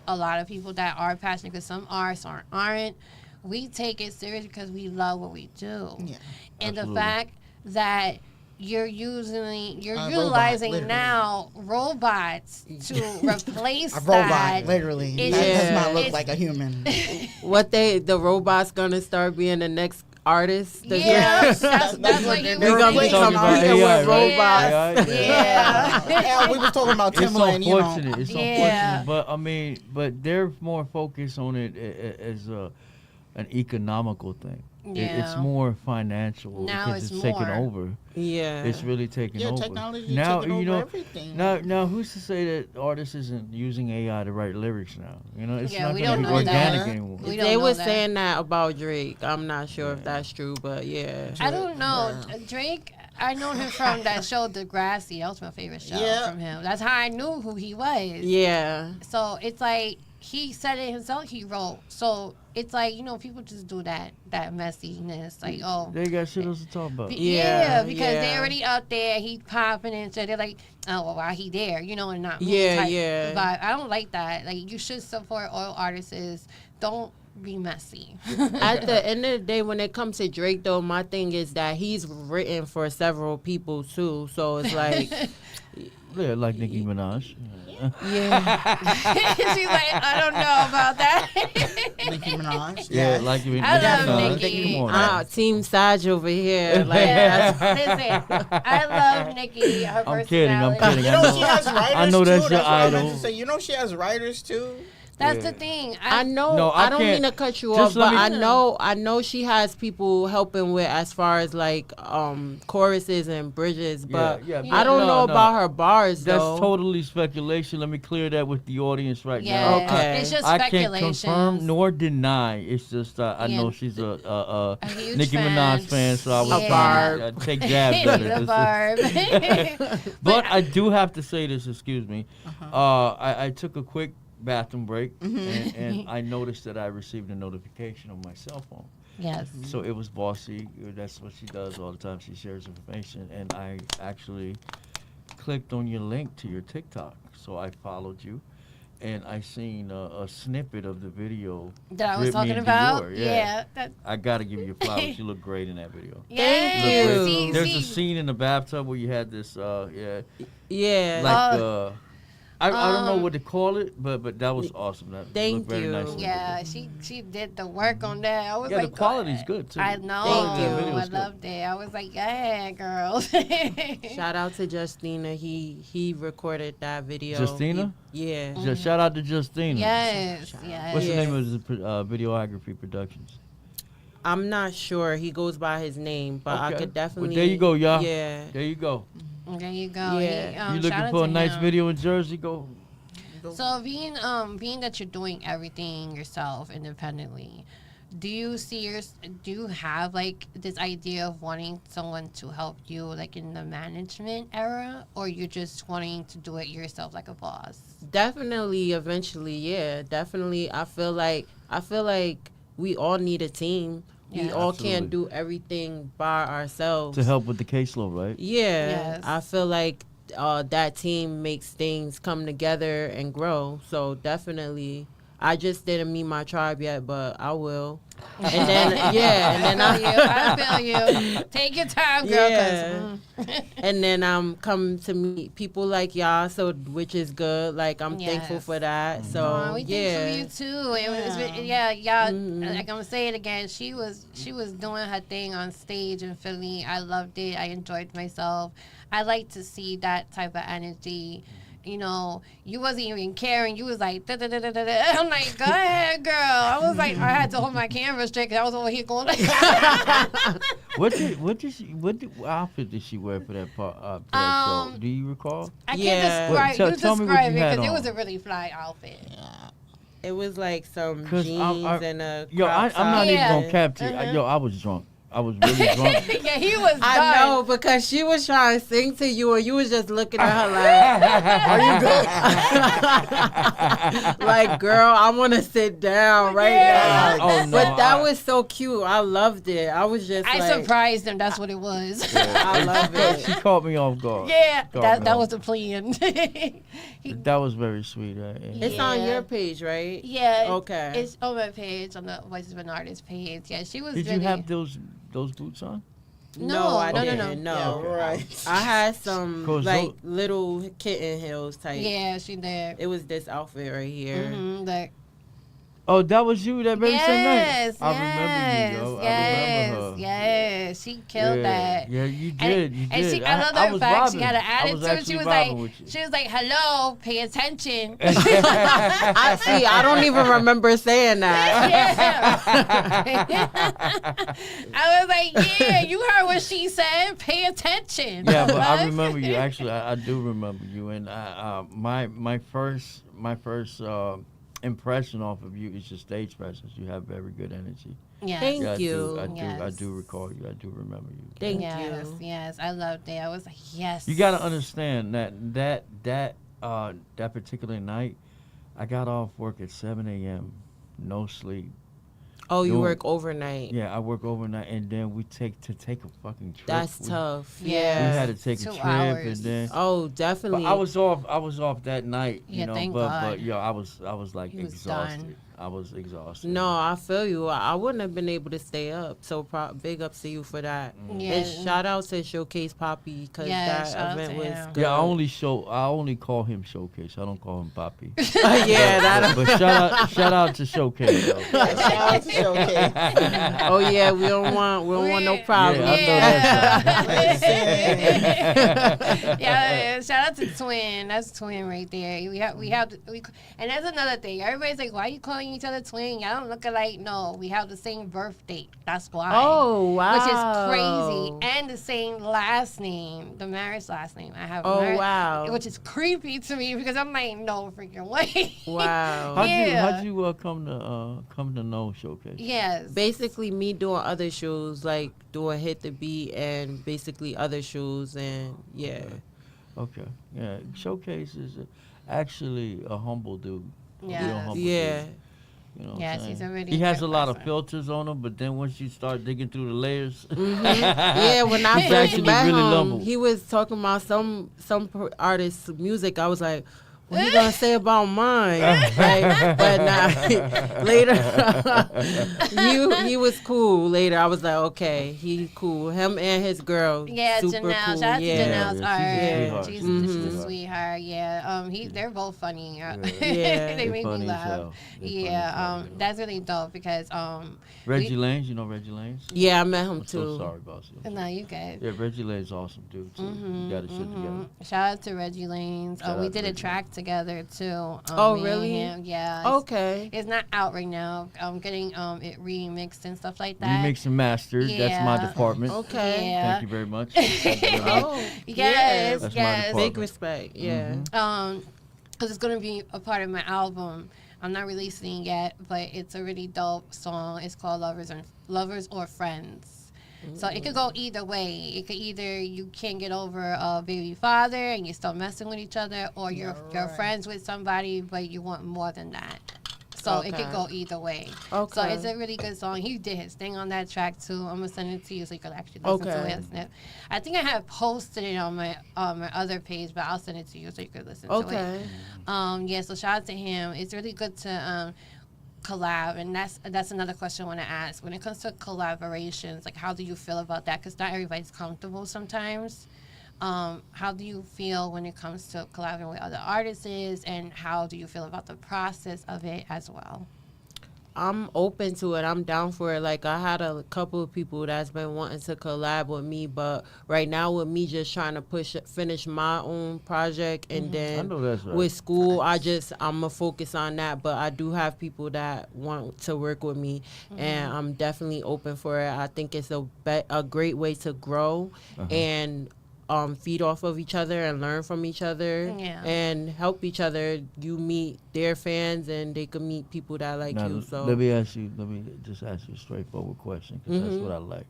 a lot of people that are passionate, because some are, some aren't. We take it serious because we love what we do. Yeah. And Absolutely. the fact that you're robot, utilizing literally. now robots to replace A robot, that. literally. It's- That does not look it's- like a human. The robot's gonna start being the next artist. Yeah, that's what he They're We're gonna be replacing talking about competing AI, with right? robots. AI, Yeah. Yeah, we was talking about It's Timberland, you know. unfortunate. It's Yeah. unfortunate, but I mean, but they're more focused on it as an economical thing. It's Yeah. more financial Now because it's it's taking more. over. Yeah. It's really taking Yeah, over. technology Now taking you over know. everything. Now, who's to say that artists isn't using AI to write lyrics now? You know, it's Yeah, not we going to don't be know organic that. anymore. We don't They know was that. saying that about Drake. I'm not sure if that's true, but yeah. I don't know. Drake, I know him from that show Degrassi. That was my favorite show Yeah. from him. That's how I knew who he was. Yeah. So it's like he said it himself, he wrote. So it's like, people just do that messiness. Like, oh. They got shit else to talk about. Yeah, because yeah. they're already out there. He popping and so they're like, oh, well, why he there? And not me. Yeah, type yeah. vibe. I don't like that. Like, you should support all artists. Don't be messy. At the end of the day, when it comes to Drake, though, my thing is that he's written for several people, too. So it's like, Yeah, like Nicki Minaj. yeah. She's like, I don't know about that. Nicki Minaj. Yeah, Yes. like Nicki I love Minaj. Nicki. Come on. Team Saj over here. Like, Yeah, that's, listen, I love Nikki. Her I'm kidding, I'm personality. kidding. You know she has writers I know too. that's your what I meant idol. to say. You know she has writers too. That's Yeah. the thing. I know. No, I I don't can't- mean to cut you just off, let but me- I know she has people helping with as far as like choruses and bridges. But yeah, I don't no, know no. about her bars That's though. totally speculation. Let me clear that with the audience right Yeah, now. Okay. it's just I can't speculation. confirm nor deny. It's just I Yeah. know she's a huge Nicki fan. Minaj fan, so I was Yeah. trying to take jabs at The it. barb. But I do have to say this. Excuse me. Uh-huh. I took a quick bathroom break, and I noticed that I received a notification on my cell phone. Yes. So it was Bossy. That's what she does all the time. She shares information, and I actually clicked on your link to your TikTok. So I followed you, and I seen a snippet of the video That I was Britney talking and about. Dior, Yeah. That, I gotta give you flowers. You look great in that video. yeah. You look great. See, There's see. a scene in the bathtub where you had this, Yeah. like I don't know what to call it, but that was awesome. That Thank looked very you. nice. Yeah, she did the work on that. I was Yeah, like, the quality's good too. I know. Quality of the Thank you. video I is good. loved it. I was like, yeah, girls. Shout out to Justina. He recorded that video. Justina? Yeah. Just shout out to Justina. Yes, yes. What's the Yeah. name of his videography productions? I'm not sure. He goes by his name, but I Okay. could definitely. Well, there you go, y'all. Yeah. There you go. There you go. Yeah. You shout looking out for a to nice him. video in Jersey? Go. So being that you're doing everything yourself independently, do you have like this idea of wanting someone to help you like in the management era, or you're just wanting to do it yourself like a boss? Definitely, eventually, yeah. Definitely, I feel like we all need a team. We Yeah. all Absolutely. can't do everything by ourselves. To help with the caseload, right? Yeah, Yes. I feel like that team makes things come together and grow. So definitely, I just didn't meet my tribe yet, but I will. And then I feel you. Take your time, girl. Yeah. 'Cause, and then I'm come to meet people like y'all, so which is good. Like I'm thankful Yes. for that. So Aw, we yeah. think for you too. It was, Yeah. y'all. Mhm. Like I'm gonna say it again. She was doing her thing on stage in Philly. I loved it. I enjoyed myself. I like to see that type of energy. You wasn't even caring. You was like, da, da, da, da, da, da. I'm like, go ahead, girl. I was like, I had to hold my camera straight because I was over here going like, What outfit did she wear for that part? For that show? Do you recall? I can't Yeah. describe. Well, You tell me what describe you it had because it on. was a really fly outfit. It was like some 'Cause jeans I- and a Yo, crop I'm not top. even Yeah. gonna cap to you. Uh-huh. Yo, I was drunk. I was really drunk. Yeah, he was done. I know, because she was trying to sing to you and you was just looking at her like, are you good? Like, girl, I want to sit down right now. Oh, no, But that was so cute. I loved it. I was just I like, surprised him. That's what it was. I love She it. caught me off guard. Yeah, Caught me that off. was the plan. That was very sweet. It's on your page, right? Yeah. Okay. It's on my page, on the Voices of an Artist page. Yeah, she was Did really... you have those boots on? I no, didn't. Yeah, No. right. I had some Cause like little kitten heels type. Yeah, she did. It was this outfit right here. Mm-hmm, like, Oh, that was you that very same night? yes, I remember you, yo. I remember her. yes, she killed that. Yeah, you did. You And did. she, I love that was fact. She vibing. had an I was attitude. She actually was vibing like, with you. she was like, "Hello, pay attention." I don't even remember saying that. I was like, "Yeah, you heard what she said. Pay attention." Yeah, but I Right? remember you. Actually, I do remember you. And my first impression off of you is your stage presence. You have very good energy. Yes. Thank Yeah, you. I do recall you. I do remember you. Thank yes, you. yes, I loved it. I was like, yes. You got to understand that particular night, I got off work at 7 a.m. No sleep. Oh, you No. work overnight. Yeah, I work overnight, and then we take a fucking trip. That's we, tough. We Yeah. had to take a 2 trip, hours. and then. Oh, But definitely. I was off that night, you Yeah, know. thank But God. yo, I was like He was exhausted. done. I was exhausted. No, I feel you. I wouldn't have been able to stay up. So big ups to you for that. Yeah. And shout out to Showcase Poppy because Yeah, shout that out event to was him. good. Yeah, I only call him Showcase. I don't call him Poppy. Yeah, that. But shout out to Showcase. Though. Shout out to Showcase. Oh yeah, we don't want no problem. Yeah, I know that's Yeah, shout out to Twin. That's Twin right there. And that's another thing. Everybody's like, why are you calling each other Twin? Y'all don't look alike. No, we have the same birth date. That's why. Oh wow. Which is crazy. And the same last name, the marriage last name. I have. Oh, wow. Which is creepy to me because I'm like, no freaking way. Wow. How'd you come to know Showcase? Yes. Basically, me doing other shows like doing Hit the Beat and basically other shows and yeah. Okay. Yeah. Showcase is actually a humble dude. A real Yes. humble Yeah. dude. You know what Yes, I'm saying? he's a really He has a good lot of person. filters on him, but then once you start digging through the layers, Yeah, when I He's first actually met really him, humble. he was talking about some artist's music. I was like, what you gonna say about mine? Like, but nah, later, he was cool. Later, I was like, okay, he cool. Him and his girl, Yeah, super Janelle. cool. Shout out to Yeah, Janelle's Yeah, art. she's She's, a she's a sweetheart. sweetheart. Yeah. They're both funny. Yeah. Yeah. They They're make me funny as laugh. hell. They're funny as Yeah. hell, yo. That's really dope because Reggie Lanes, you know Reggie Lanes? Yeah, I met him I'm so too. sorry about you. no, you good. Yeah, Reggie Lane's awesome dude too. You got his shit together. Shout out to Reggie Lanes. Shout We out did to a Reggie. track together too. Oh, me and really? him. Yeah. Okay. It's not out right now. I'm getting it remixed and stuff like that. Remix and mastered. That's my Yeah. department. Okay. Yeah. Thank you very much. Thank you very much. Oh, Yes. That's my Yes. department. big respect. Yeah. Because it's gonna be a part of my album. I'm not releasing it yet, but it's a really dope song. It's called Lovers or Friends. So it could go either way. It could either you can't get over a baby father and you're still messing with each other, or you're right. friends with somebody but you want more than that. So it could Okay. go either way. Okay. So it's a really good song. He did his thing on that track too. I'm gonna send it to you so you can actually listen to Okay. it. I think I have posted it on my other page, but I'll send it to you so you can listen to it. Okay. Yeah, so shout out to him. It's really good to collab, and that's another question I want to ask. When it comes to collaborations, like how do you feel about that? Because not everybody's comfortable sometimes. How do you feel when it comes to collaborating with other artists, and how do you feel about the process of it as well? I'm open to it. I'm down for it. Like, I had a couple of people that's been wanting to collab with me, but right now with me just trying to finish my own project, and I then know that's right. with school, I'm gonna focus on that. But I do have people that want to work with me, and I'm definitely open for it. I think it's a great way to grow and feed off of each other and learn from each other and help each other. You meet their fans and they can meet people that like Now, you. So let me just ask you a straightforward question, because that's what I like.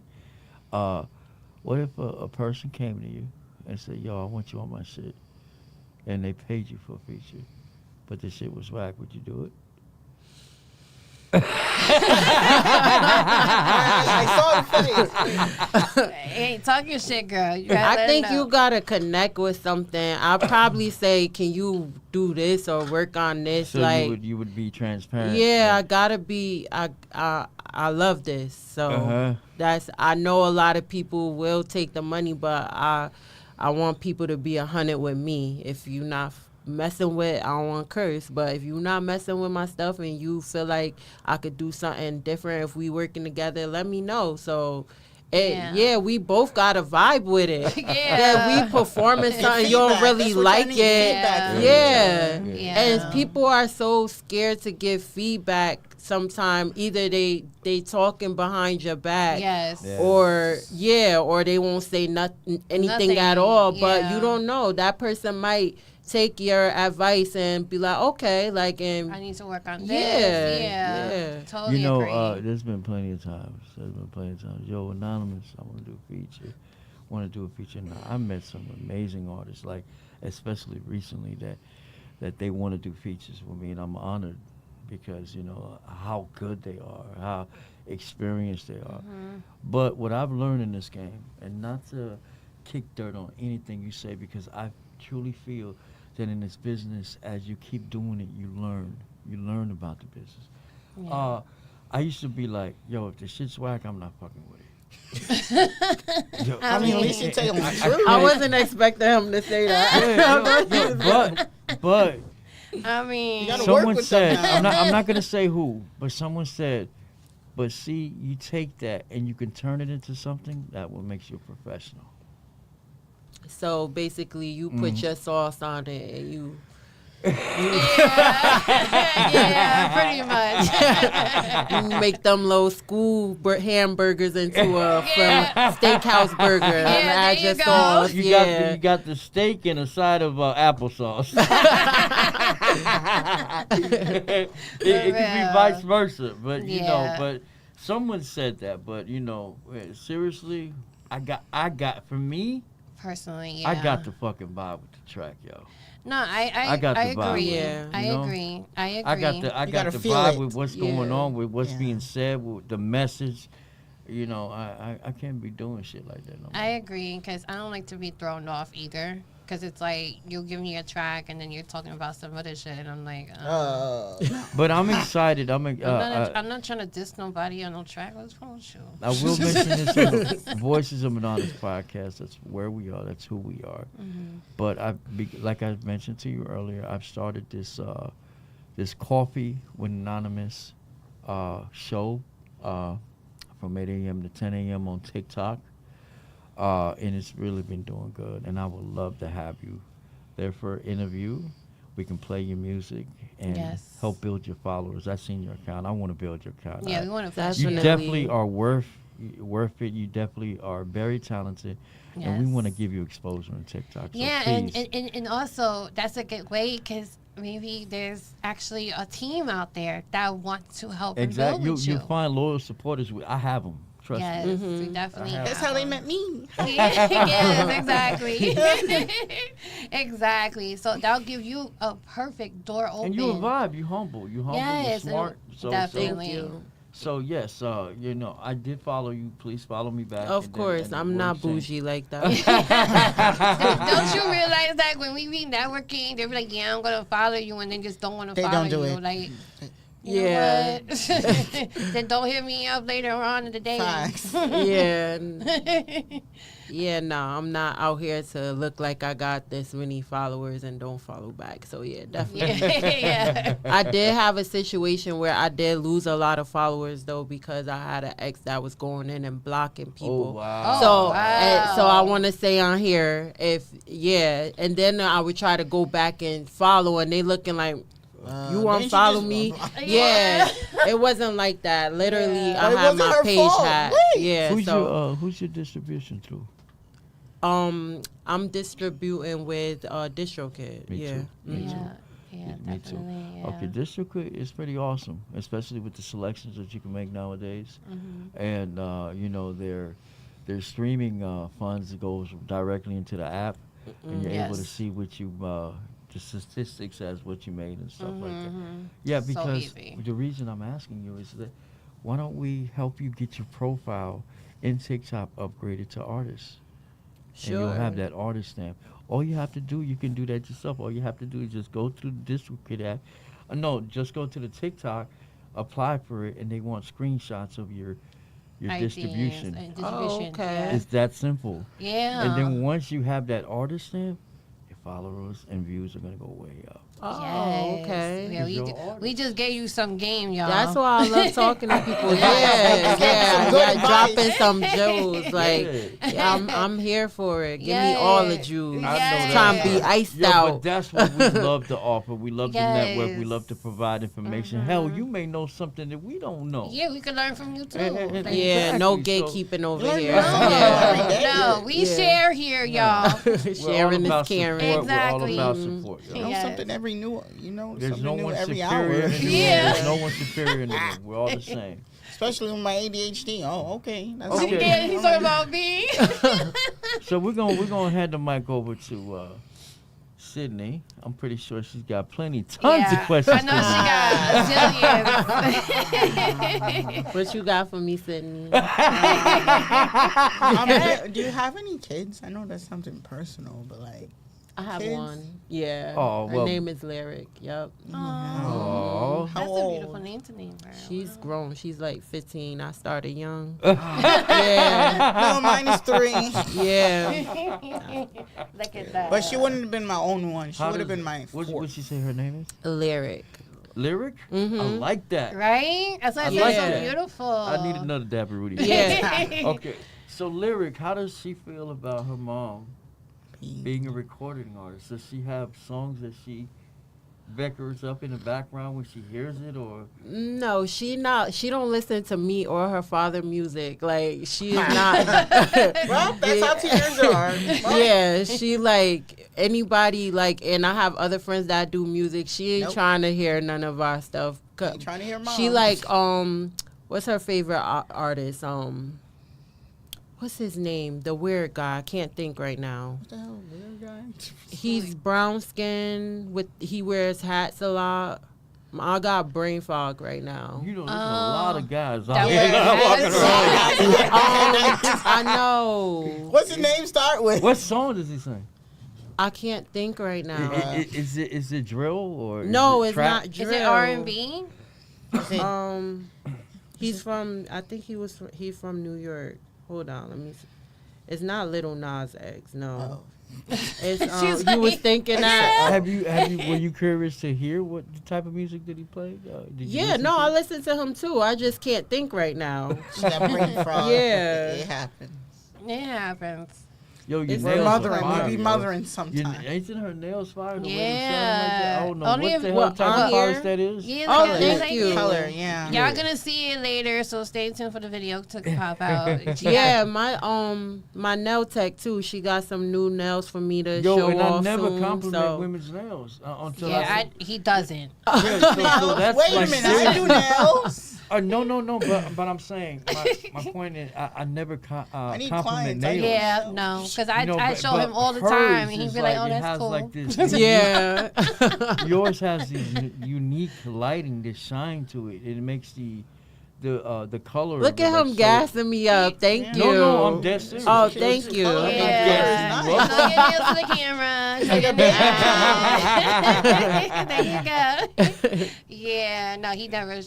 What if a person came to you and said, "Yo, I want you on my shit," and they paid you for a feature, but the shit was whack? Would you do it? I saw the face. Hey, talk your shit, girl. You gotta I let think it know. you gotta connect with something. I'll probably say, "Can you do this or work on this?" So like, you would be transparent. yeah, I gotta be. I love this, so Uh-huh. that's. I know a lot of people will take the money, but I want people to be 100 with me. If you not messing with, I don't want to curse, but if you not messing with my stuff and you feel like I could do something different if we working together, let me know. So. Yeah. We both got a vibe with it. Yeah. We performing something you don't Feedback. really That's what y'all like need, it. feedback. Yeah. Yeah. And people are so scared to give feedback sometimes. Either they talking behind your back. Yes. Yeah. Or they won't say anything Nothing, at all. But yeah. you don't know. That person might take your advice and be like, okay, like, and I need to work on this. Yeah, yeah. Totally You know, agree. there's been plenty of times. Yo, Anonymous, I want to do a feature. Now, I met some amazing artists, like especially recently that they want to do features with me, and I'm honored because you know how good they are, how experienced they are. But what I've learned in this game, and not to kick dirt on anything you say, because I truly feel that in this business, as you keep doing it, you learn about the business. Yeah. I used to be like, yo, if the shit's whack, I'm not fucking with it. Yo, I mean, at least you tell them the truth. I wasn't expecting him to say that. but I mean, You gotta work someone with them said, now. I'm not gonna say who, but someone said, but see, you take that and you can turn it into something that will makes you a professional. So basically, you put your sauce on it and you. yeah, pretty much. You make them little school hamburgers into a Yeah. steakhouse burger and Yeah, add there your you go. sauce. You got the steak and a side of applesauce. it could be real. vice versa, but you know, Yeah. but someone said that, but you know, seriously, I got for me, Personally, yeah. I got the fucking vibe with the track, yo. No, I got the vibe. agree. Yeah. I You know? agree. I agree. I got You the gotta feel vibe it. with what's going Yeah. on, with what's Yeah. being said, with the message. You know, I can't be doing shit like that no more. I agree because I don't like to be thrown off either. Because it's like you give me a track and then you're talking about some other shit, and I'm like, But I'm excited. I'm not trying to diss nobody on no track. What's wrong with you? I will mention this on the Voices of an Honest podcast. That's where we are. That's who we are. But like I mentioned to you earlier, I've started this this Coffee with Anonymous show from 8 a.m. to 10 a.m. on TikTok. And it's really been doing good. And I would love to have you there for an interview. We can play your music and Yes. help build your followers. I've seen your account. I want to build your account. Yeah, we want to That's You Definitely. definitely are worth it. You definitely are very talented, and we Yes. want to give you exposure on TikTok. So Yeah, please. and also that's a good way because maybe there's actually a team out there that wants to help and Exactly. build with You you. find loyal supporters. I have them. Trust Yes, me. we definitely. I have- That's have how they them. met me. Yes, exactly. Exactly. So that'll give you a perfect door open. And you a vibe. You humble. You Yes, and smart. definitely. Thank you. So yes, you know, I did follow you. Please follow me back. Of and then- course, and I'm what not I'm saying- bougie like that. Don't you realize that when we be networking, they be like, "Yeah, I'm gonna follow you," and then just don't want to They follow don't do you. it. Like, Yeah. then don't hit me up later on in the day. Facts. Yeah, no, I'm not out here to look like I got this many followers and don't follow back. So yeah, definitely. Yeah. I did have a situation where I did lose a lot of followers though because I had an ex that was going in and blocking people. Oh wow. So, Oh, wow. so I want to say on here, and then I would try to go back and follow, and they looking like, you want to didn't follow just- me? Yeah. Yeah, it wasn't like that. Literally, Yeah. But it I had wasn't my her page fault. hacked. Wait. Yeah, Who's your distribution through? I'm distributing with DistroKid. Me Yeah. too. Me Yeah. too. Yeah, Me too. definitely. Yeah. Okay, DistroKid is pretty awesome, especially with the selections that you can make nowadays. Mm-hmm. And you know, there's streaming funds that goes directly into the app, and you're able to Yes. see what you the statistics as what you made and stuff like that. Mhm. Yeah, So because easy. the reason I'm asking you is that why don't we help you get your profile in TikTok upgraded to artist? And you'll have that artist stamp. All you have to do, you can do that yourself. All you have to do is just go to the DistroKid app. No, just go to the TikTok, apply for it, and they want screenshots of your Ideas distribution. and Oh, distribution, okay. It's that simple. Yeah. And then once you have that artist stamp, your followers and views are gonna go way up. Oh, Yes. okay. Yeah, Your we artist. just gave you some game, y'all. That's why I love talking to people. Yeah, Yeah, some good yeah, advice. dropping some jewels. Like, Yeah. I'm here for it. Give me all the jewels. I know that. Trying to be iced Yeah, out. but that's what we love to offer. We love to network. We Yes. love to provide information. Hell, you may know something that we don't know. Yeah, we can learn from you too. Yeah, no Exactly. gatekeeping over Learn here. from Yeah. No, we Yeah. share here, y'all. Sharing We're all about is caring. support. We're all Exactly. about support. yo. You know Yes. something every new, There's something no new one every superior. hour. in the room. Yeah. There's no one superior in the room. We're all the same. Especially with my ADHD. Oh, okay. That's Okay. Yeah, he's talking about me. So we're gonna hand the mic over to Sydney. I'm pretty sure she's got tons of questions. I know she got zillions. What you got for me, Sydney? Do you have any kids? I know that's something personal, but like, I have Kids? one. Yeah. Oh, Her well- name is Lyric. Yep. Oh, Oh. how that's a old? beautiful name to name her. She's grown. She's like 15. I started young. No, Yeah. mine is 3. Yeah. Look at that. But she wouldn't have been my own one. She How would have does- been my What'd 4th. she say her name is? Lyric. Lyric? I Mhm. like that. Right? That's why I I said like so that. beautiful. I need another Dapper Rudy. Yeah. Okay. So Lyric, how does she feel about her mom being a recording artist? Does she have songs that she vectors up in the background when she hears it, or No, she don't listen to me or her father music. Like she is not. Well, that's how teenagers are. Well, Yeah, she like anybody like, and I have other friends that do music. She ain't Nope. trying to hear none of our stuff. ain't trying to hear mom. She like what's her favorite artist? What's his name? The weird guy. I can't think right now. What the hell, weird guy? He's brown skin he wears hats a lot. I got brain fog right now. you know, there's a lot of guys that out here wear walking hats. around. I know. What's his name start with? What song does he sing? I can't think right now. Is it drill or No, is it it's trap? not drill. Is it R&B? He's from. I think he's from New York. Hold on, let me. See. It's not Little Nas X. No, it's She's you was like- thinking that. Have you were you curious to hear what type of music that he played? Did you Yeah, listen no, to I it? listen to him too. I just can't think right now. She got brain frog. Yeah. It happens. It happens. Yo, your It's We're nails mothering. are fire, We be yo. mothering Your, sometimes. ain't her nails fire? The way Yeah. it sound like that? I don't know Only what if- the hell Well, type I'm of polish here. that is. Yeah, Oh, look at thank it. you. Color, yeah. Y'all gonna see it later, so stay tuned for the video to pop out. Yeah, my nail tech too. She got some new nails for me to Yo, show and off I never soon. compliment So. women's nails until Yeah, he doesn't. yeah, so that's Wait a like minute, I do nails. No, but I'm saying my point is I never need compliment clients. I nails. Yeah, no, because I, You know, I but- show but him all the hers time, and he'd is be like, "Oh, it that's has cool." like this Yeah. yours has this unique lighting, this shine to it. It makes the color. Look of at it, him like, gassing me up. Thank you. No, I'm dead serious. Oh, thank you. Oh, Yeah. Color is Show your nails to the camera. Show your nails. There you go. Yeah, no, he never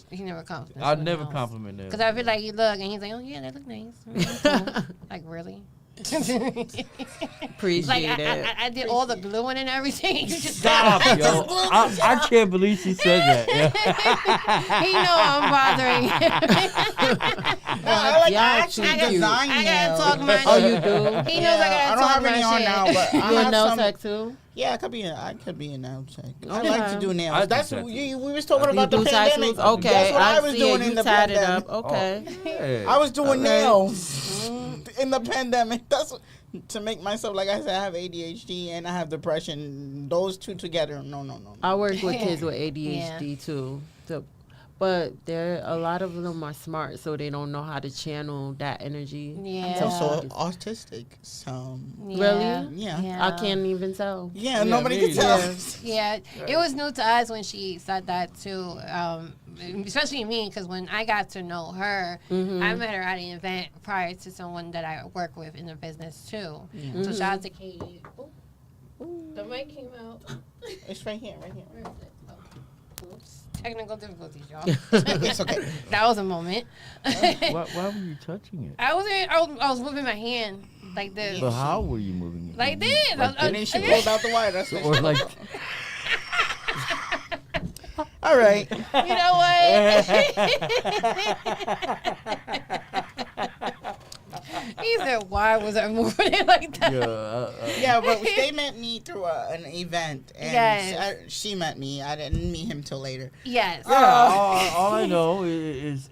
compliments. I never compliment nails. Because I feel like he look, and he's like, "Oh yeah, they look nice." Like really? Appreciate Like it. I did all the gluing and everything. You just Stop, yo! I can't believe she said that. He know I'm bothering him. No, I Y'all actually too cute. design I nails. gotta talk my Oh, shit. you do? He knows I gotta I don't talk have my any on shit. now, but I You a have nail some. tech too? Yeah, I could be a nail tech. I Okay. like to do nails. I do That's tattoos. we was talking You about the do pandemic. tattoos? Okay, That's what I was see doing it. in You the tied it pandemic. up. Okay. Yeah. I was doing Okay. nails in the pandemic. That's what, to make myself, like I said, I have ADHD and I have depression. Those two together, no. I work with kids with ADHD too. but a lot of them are smart, so they don't know how to channel that energy. Yeah. I'm also autistic, so Really? yeah. I can't even tell. Yeah, Yeah, nobody me can tell. either. Yeah, it was new to us when she said that too, especially me, because when I got to know her, I met her at an event prior to someone that I work with in the business too. So shout out to Katie. Ooh. The mic came out. It's right here, right here. Where is it? Oh. Oops. Technical difficulties, y'all. It's okay. That was a moment. Why were you touching it? I was moving my hand like this. But how were you moving it? Like this. And then she pulled out the wire. That's what Or like, all right. You know what? He said, why was I moving it like that? Yeah, but they met me through an event, and Yes. she met me. I didn't meet him till later. Yes. all I know is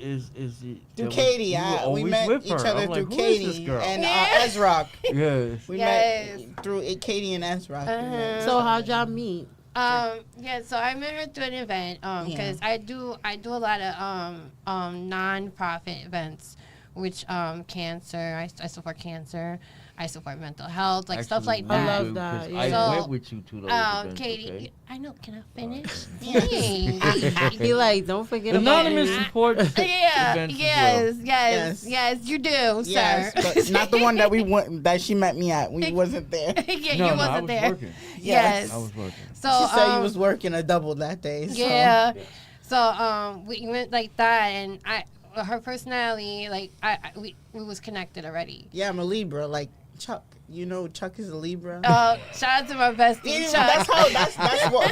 Through Katie, you were we always met with each her. other I'm through like, who is this Katie girl? and Yeah. Ezra. Yes. We Yes. met through Katie and Ezra. So how'd y'all meet? Yeah, so I met her through an event, because I do a lot of non-profit events, which cancer. I support cancer. I support mental health, like stuff like Actually, that. I love we do, that, 'cause yeah. I So, went with you to those events, Katie, okay? I know. Can I finish? Yes. Be like, don't forget about Anonymous me. supports Yeah. events Yes. as Yes. Yes. Yes. You do, Yes, sir. but not the one that we went that she met me at. We wasn't there. Yeah, well. you I wasn't was there. working. Yes. I was working. So She said you was working a double that day. So. Yeah. So we went like that, and her personality, like we was connected already. Yeah, I'm a Libra, like Chuck. You know, Chuck is a Libra. Shout out to my bestie, Yeah, Chuck.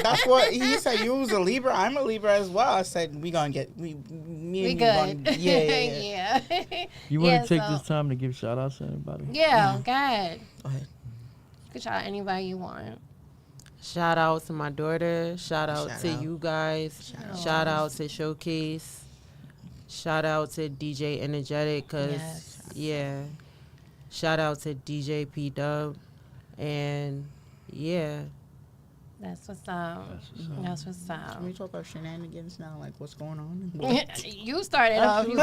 that's what he said. You was a Libra. I'm a Libra as well. I said we gonna get me We and good. you gonna, yeah. Yeah. You want Yeah, to take so- this time to give shout outs to anybody? Yeah, go ahead. Go ahead. You can shout out anybody you want. Shout out to my daughter. Shout out Shout to out. you guys. Shout Shout out to Showcase. Shout out to DJ Energetic, cause Yes. yeah. Shout out to DJ P Dub, and yeah. That's what's up. That's what's up. Can we talk about shenanigans now? Like what's going on? You started off. You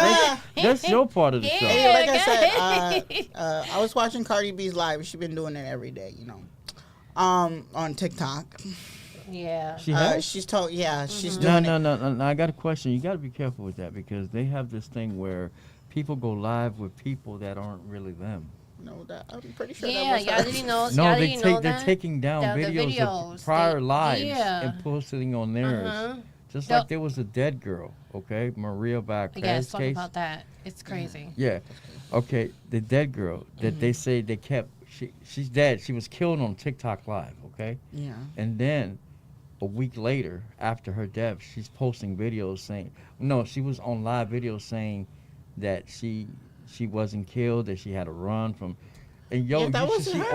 That's your part of the show. Hey, like I Yeah, said, I was watching Cardi B's live. She's been doing it every day, you know, on TikTok. Yeah. She has? She's told, yeah, she's No, doing no, it. no. I got a question. You got to be careful with that because they have this thing where people go live with people that aren't really them. No, that I'm pretty sure Yeah, that y'all was her. didn't know. No, y'all they didn't know they're that? taking down The videos videos. of prior They- lives yeah. and posting on theirs. Uh-huh. Just They'll- like there was a dead girl, okay, Maria Vacquez Yes, talk case. about that. It's crazy. Yeah, okay, the dead girl that they say they kept. She's dead. She was killed on TikTok Live, okay, Yeah. and then a week later, after her death, she's posting videos saying, no, she was on live videos saying that she wasn't killed, that she had to run from, and Yeah, that you should wasn't see her.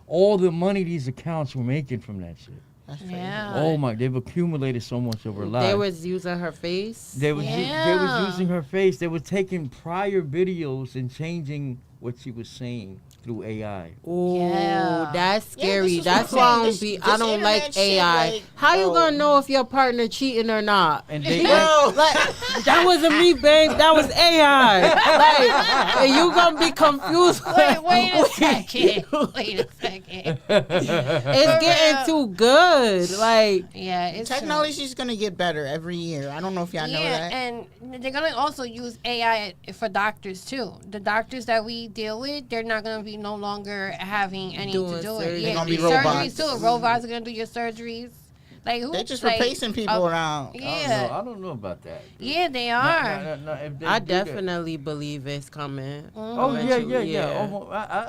all the money these accounts were making from that shit. That's crazy. Yeah. Oh my, they've accumulated so much over life. They was using her face. They was Yeah. using her face. They were taking prior videos and changing what she was saying through AI. Ooh, Yeah. that's Yeah, scary. this is That's what why I'm I saying. don't I This don't like internet shit, AI. like, How you bro. gonna know if your partner cheating or not? And they Bro, Like that wasn't me, babe. That was AI. Like, and you gonna be confused. Wait a second. Wait a second. It's getting too good. Like, Yeah, it's true. technology's gonna get better every year. I don't know if y'all know Yeah, that. and they're gonna also use AI for doctors too. The doctors that we deal with, they're not gonna be no longer having any Doing to do it. surgery. Yeah, They're gonna be surgeries robots. too. Robots are gonna do your surgeries. Like who? They're just like, replacing people around. Yeah, I don't know about that. yeah, they No, are. no, no, if they I do that- definitely believe it's coming. Oh yeah, Eventually, yeah.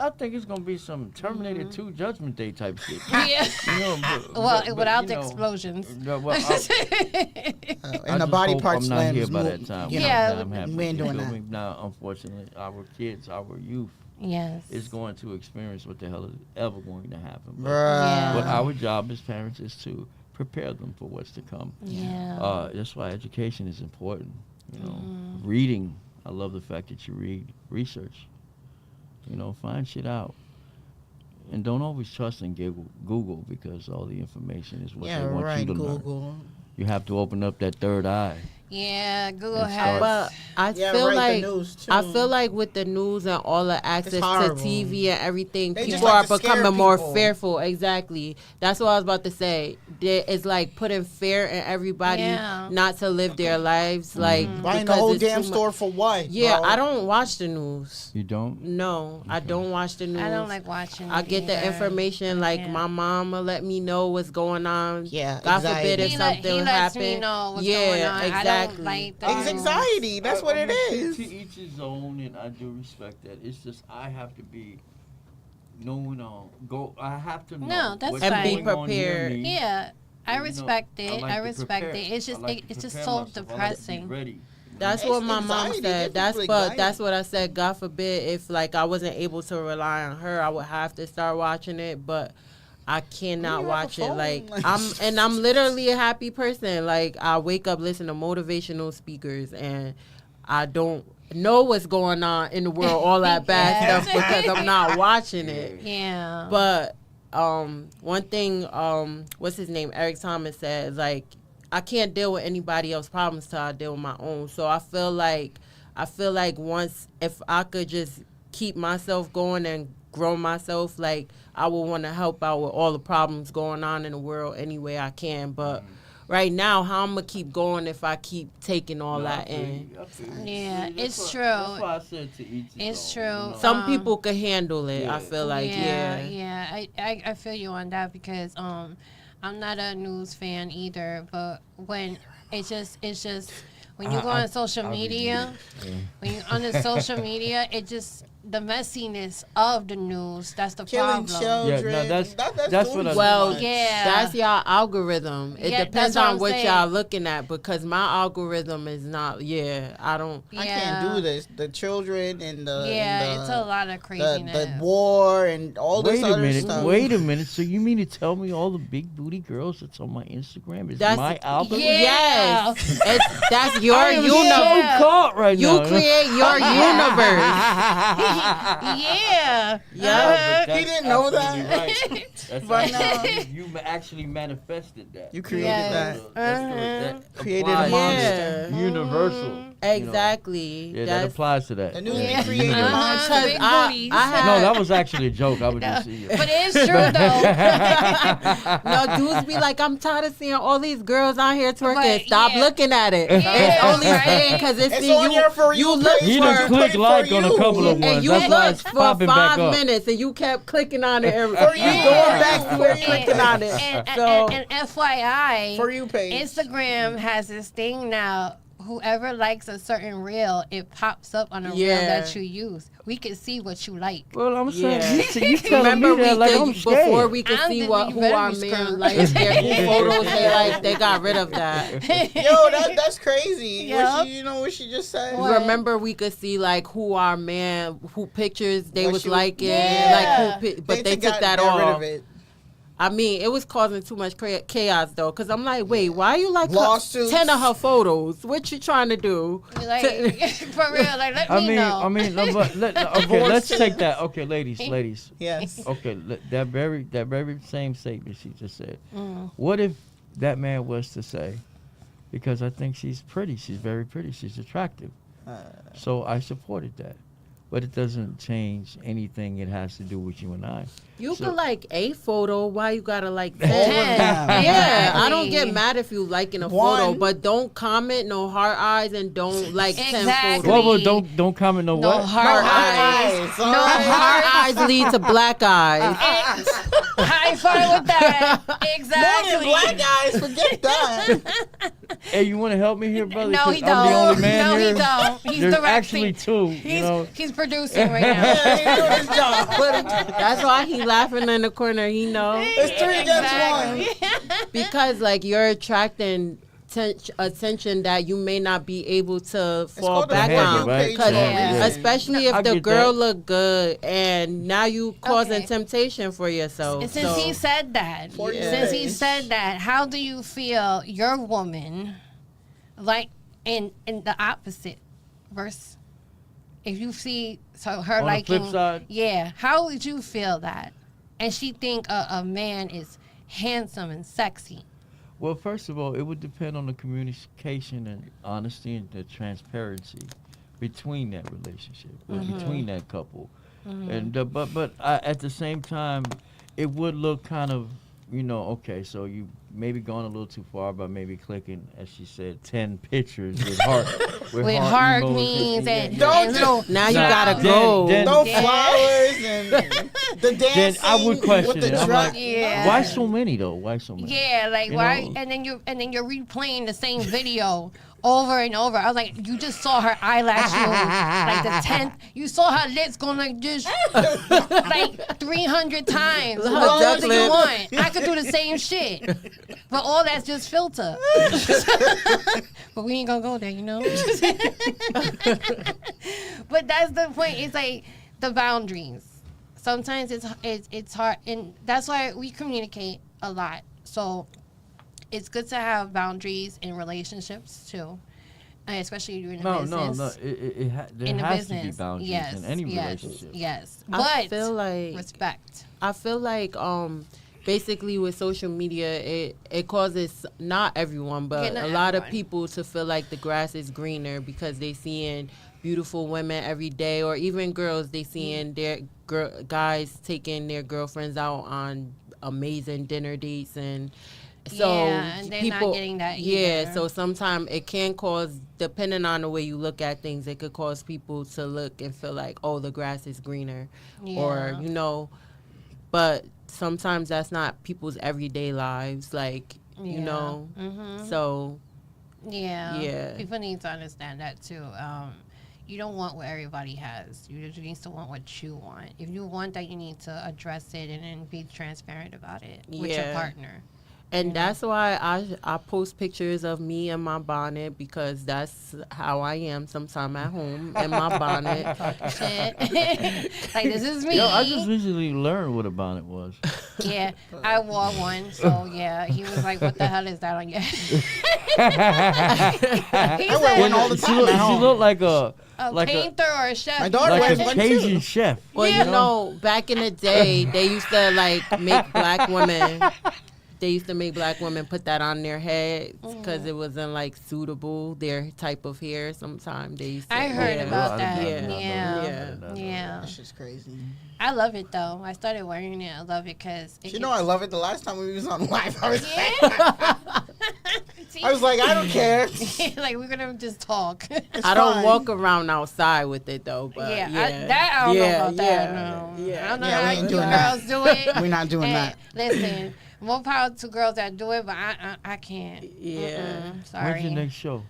I think it's gonna be some Terminator 2 Judgment Day type shit. Yeah. You know, Well, without you the know, explosions. no, well, I And the just body hope parts I'm not here lands by move, that time. you know. Yeah, I'm happy. we ain't doing You feel that. me? Now, unfortunately, our kids, our youth, Yes. is going to experience what the hell is ever going to happen. But Yeah. what our job as parents is to prepare them for what's to come. Yeah. That's why education is important. You know, Mm-hmm. reading. I love the fact that you read, research. You know, find shit out. And don't always trust in Google because all the information is what Yeah, they want right. you to learn. Google. you have to open up that third eye. Yeah, Google And has. But I Yeah, feel right, the like news, too. I feel like with the news and all the access to horrible. TV and everything, They just people like are to scare becoming more people. fearful. Exactly. That's what I was about to say. It's like putting fear in everybody Yeah. not to live their lives. Like Buying the because whole it's damn too mu- store for what? Yeah, bro? I don't watch the news. You don't? No, I don't watch the news. I don't like watching. I it get the either. information like Yeah. my mom will let me know what's going on. Yeah, God anxiety. forbid if He something lets happen. me know what's yeah, going on. exactly. I don't like the It's anxiety. That's what it is. To each his own, and I do respect that. It's just I have to be knowing go. I have to know. No, that's what's And be going on near prepared. me. Yeah, I You know, respect it. like I to respect prepare. it. It's just I like to it's just prepare so myself. I like to be depressing. ready. That's It's what my mom anxiety, said. different anxiety. That's what I said. God forbid if like I wasn't able to rely on her, I would have to start watching it. But I cannot You have a watch it. phone. Like I'm literally a happy person. Like I wake up listening to motivational speakers, and I don't know what's going on in the world, all that bad Yes. stuff because I'm not watching it. Yeah. But one thing, what's his name? Eric Thomas said, like, I can't deal with anybody else's problems till I deal with my own. So I feel like once if I could just keep myself going and grow myself, like I would want to help out with all the problems going on in the world any way I can. But right now, how I'm gonna keep going if I keep taking all that in? Yeah, See, it's that's true. That's why I said to each his It's own, true. you know? Some people could handle it. Yeah. I feel like yeah. I feel you on that because I'm not a news fan either, but when it's just when you go on social media, when you're on the social media, it just the messiness of the news. That's the Killing problem. children. Yeah, no, that's doing what I- too Well, much. Yeah. That's y'all algorithm. It Yeah, depends that's what on I'm what saying. y'all looking at because my algorithm is not. Yeah, I don't. I can't do this. The children and the Yeah, and it's the, a lot of craziness. the war and all this Wait a other minute. stuff. Wait a minute. So you mean to tell me all the big booty girls that's on my Instagram is That's my algorithm? Yeah. Yes, that's your I am universe. Yeah. so caught right You now. create your universe. Yeah. Yeah. But He that's didn't know absolutely that. Right. That's But absolutely- you actually manifested that. You created Yes. that. That Created a applies monster. to Universal. Exactly. You know. Yeah, that That's applies to that. The news Yeah. created a Universal. monster. Big I booties. had No, that was actually a joke. I was just But it is true though. no dudes be like, I'm tired of seeing all these girls out here twerking. But, Stop yeah. looking at it. Yeah, It's only right. saying because it's It's in on your For You look page. He for- just clicked for like on a you. couple of ones. and you That's why looked it's for popping back 5 up. minutes and you kept clicking on it and For you. you going back to it, And- clicking on it. So And FYI, For You page. Instagram has this thing now. Whoever likes a certain reel, it pops up on a reel Yeah. that you use. We can see what you like. Well, I'm saying Yeah. you telling remember me that like I'm scared. before we could I'm see the- what you who better our be man screwed. likes, their who photos they like. They got rid of that. Yo, that's crazy. Yup. What you know what she just said? What? Remember, we could see like who our man, who pictures they What was she was- liking, Yeah. like but they took that got rid off. of it. I mean, it was causing too much chaos though, because I'm like, wait, why you like Lawsuits. 10 of her photos? What you trying to do? Like, for real, like let me know. I mean, no, but okay, Divorce let's too. take that. Okay, ladies. Yes. Okay, that very same statement she just said. Mm. What if that man was to say, because I think she's pretty, she's very pretty, she's attractive, so I supported that, but it doesn't change anything. It has to do with you and I. You So- could like a photo. Why you gotta like 10? 10. Yeah, I don't Exactly. get mad if you liking a photo, One. but don't comment no heart eyes and don't like 10 Exactly. photos. Well, don't comment no No what. heart eyes. eyes. No Heart eyes lead to black eyes. High five with that. More Exactly. than black guys, forget that. Hey, you want to help me here, brother? No, 'Cause he I'm the don't. only man No, he here. don't. He's There's directing. actually two. He's producing right now. Yeah, he doing his job. That's why he laughing in the corner. He know It's 3 against 1. because like you're attracting attention that you may not be able to fall called the back For You on. page, Because yeah. especially if I the get girl that. look good and now you causing Okay. temptation for yourself. And since he said that, For You since he page. said that, how do you feel your woman, like in the opposite verse? If you see her On the liking, flip side? yeah, how would you feel that? And she think a man is handsome and sexy. Well, first of all, it would depend on the communication and honesty and the transparency between that relationship, between that couple. And but at the same time, it would look kind of, okay, so you maybe gone a little too far by maybe clicking, as she said, 10 pictures with heart with heart emojis memes and Don't now you gotta go. No flowers and the dancing. Then I would question with the it. I'm truck. like, why so many though? Why so many? Yeah, like You why? know? And then you're replaying the same video over and over. I was like, you just saw her eyelash move, like the 10th. You saw her lips going like this, like 300 times. What more do you want? I could do the same shit, but all that's just filter. But we ain't gonna go there, But that's the point. It's like the boundaries. Sometimes it's hard, and that's why we communicate a lot. So it's good to have boundaries in relationships too, especially if you're in a business. No. There has to be boundaries in any relationship. Yes, I but feel like respect. I feel like basically with social media, it causes not everyone, but not a lot of everyone. people to feel like the grass is greener because they seeing beautiful women every day, or even girls, they seeing their guys taking their girlfriends out on amazing dinner dates, and so and they're people not getting that yeah, so sometimes it can cause, depending on the way you look at things, it could cause people to look and feel like, oh, the grass is greener, or but sometimes that's not people's everyday lives, like so yeah, people need to understand that too. You don't want what everybody has. You just need to want what you want. If you want that, you need to address it and then be transparent about it with your partner. And that's why I post pictures of me in my bonnet, because that's how I am sometime at home in my bonnet. Shit. Like, this is me. Yo, I just recently learned what a bonnet was. Yeah, I wore one, so yeah, he was like, "What the hell is that on your head?" I wear one all the time at She home. looked like a painter or a chef. My daughter like wears a one Cajun too. chef. Well, Yeah. you know, back in the day, they used to make black women. They used to make black women put that on their heads because it wasn't suitable, their type of hair. Sometimes they used to. I heard about that. Yeah. Yeah. That shit's crazy. I love it though. I started wearing it. I love it because I love it. The last time we was on live, I was See? I was like, I don't care. Like, we're gonna just talk. I don't fine. walk around outside with it though. But I don't know about that. No. Yeah. I don't know Yeah, we how ain't you doing girls do it. We're not doing And that. Listen, more power to girls that do it, but I can't. Yeah. Sorry. When's your next show?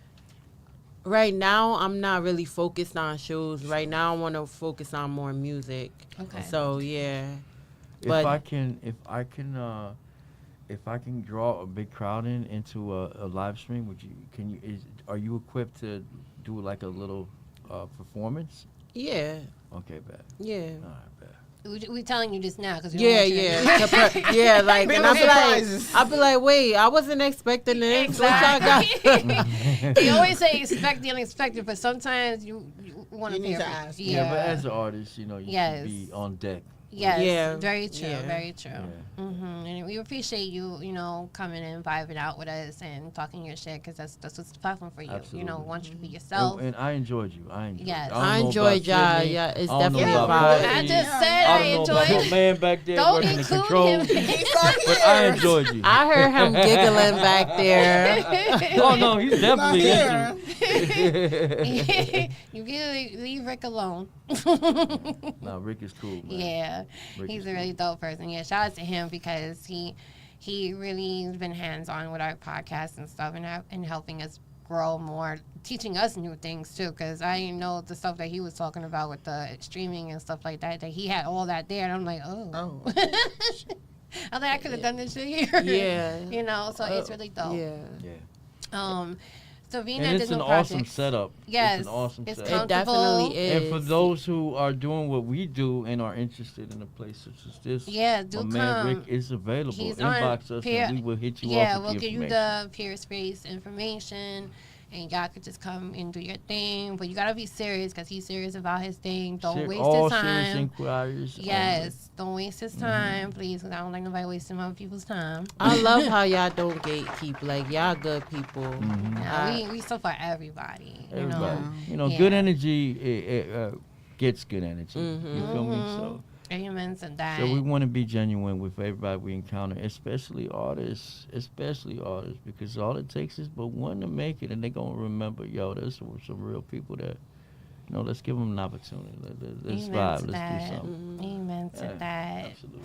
Right now, I'm not really focused on shows. Right now, I want to focus on more music. Okay. So yeah. If I can draw a big crowd into a live stream, are you equipped to do like a little performance? performance? Yeah. Okay, bad. Yeah. All right, bad. We telling you this now because Yeah. Like, Big and surprises. I'll be like, wait, I wasn't expecting this. What y'all got? They always say expect the unexpected, but sometimes you want You to need to ask. Yeah, but as an artist, you Yes. should be on deck. Yes, Yeah. very true, Yeah. very true. Yeah. And we appreciate you, coming and vibing out with us and talking your shit because that's what's the platform for you. Absolutely. Want you to be yourself. And I enjoyed you. Yes. I enjoyed y'all. Yeah, it's definitely a vibe. I just said I I don't know enjoyed about it. the man back there Don't working the include controls, him. but I enjoyed you. I heard him giggling back there. Oh no, he's definitely Not into. You can leave Rick alone. No, Rick is cool, man. Yeah, Rick he's is a really dope person. Yeah, shout out to him because he really has been hands on with our podcast and stuff and helping us grow more, teaching us new things too. Because I didn't know the stuff that he was talking about with the streaming and stuff like that. That he had all that there, and I'm like, oh. I was like, I could have done this shit here. Yeah. So it's really dope. Yeah. So being And that it's there's an no awesome projects, setup. Yes, It's an awesome it's setup. It definitely is. And for those who are doing what we do and are interested in a place such as this, do my man come. Rick is available. He's Inbox on us peer- and we will hit you Yeah, off with we'll the give you information. the peer space information. and y'all could just come and do your thing. But you gotta be serious because he's serious about his thing. Don't waste all his serious time. inquiries. Yes, don't waste his time, please. Because I don't like nobody wasting other people's time. I love how y'all don't gatekeep. Like, y'all good people. We support everybody. Everybody. Yeah. Good energy gets good energy. You feel me? So. Amen to that. So we want to be genuine with everybody we encounter, especially artists, because all it takes is but one to make it, and they're going to remember, there's some real people that, let's give them an opportunity. Let's vibe. Let's do something. Amen to that. Absolutely.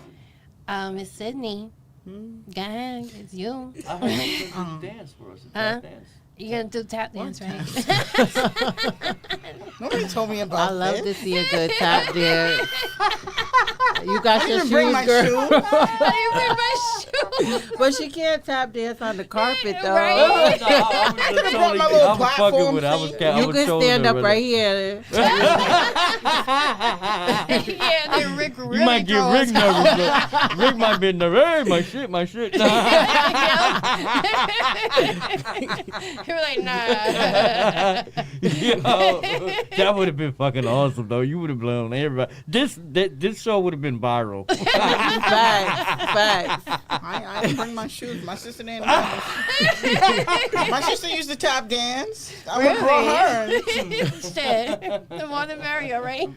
Miss Sydney, go ahead. It's you. I heard you going to dance for us, a tap dance. You're going to do tap dance, right? Nobody told me about I love this. to see a good tap dance. You got your I didn't bring shoes, my girl. shoe. I didn't bring my shoes. But she can't tap dance on the carpet, though. Right. I was fucking with it. You can stand up right here. Yeah, then Rick really You might get Rick nervous. But Rick might be nervous. Hey, my shit. You were like, nah. Yo, that would have been fucking awesome, though. You would have blown everybody. This show would have been viral. Facts. I didn't bring my shoes. My sister didn't know. My sister used to tap dance. I would have brought her. Shit. The more the merrier, right?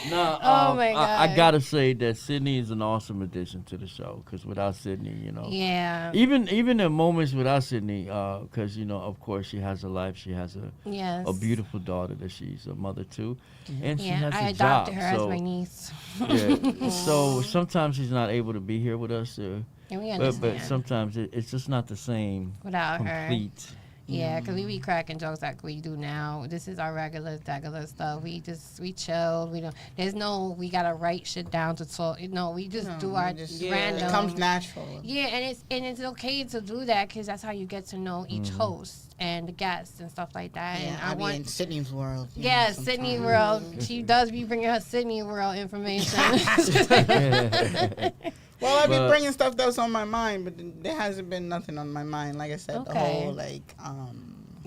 No, my God. I gotta say that Sydney is an awesome addition to the show. Because without Sydney, Yeah. even in moments without Sydney, because of course she has a life. She has Yes. a beautiful daughter that she's a mother to, and she Yeah, has I a adopted job. her So as my niece. yeah, so sometimes she's not able to be here with us. And we But understand. sometimes it's just not the same Without her. complete. Yeah, because we be cracking jokes like we do now. This is our regular stuff. We chill. We gotta write shit down to talk. We just do our random. It comes natural. Yeah, and it's okay to do that because that's how you get to know each host and the guests and stuff like that. Yeah, And I be in Sydney's world. Yeah, Sydney World. She does be bringing her Sydney World information. Well, I've been bringing stuff that's on my mind, but there hasn't been nothing on my mind. Like I said, the whole You're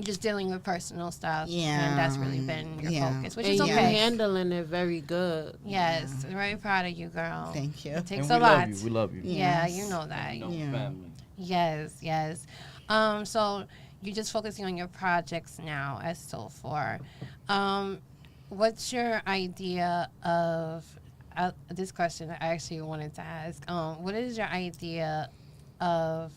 just dealing with personal stuff. Yeah, And that's really been your focus, which And is you're okay. handling it very good. Yes, very proud of you, girl. Thank you. It takes And a lot. We love you. Yeah, Yes. you know that. Family. Yes. So you're just focusing on your projects now as Soul4. What's your idea of this question I actually wanted to ask? What is your idea of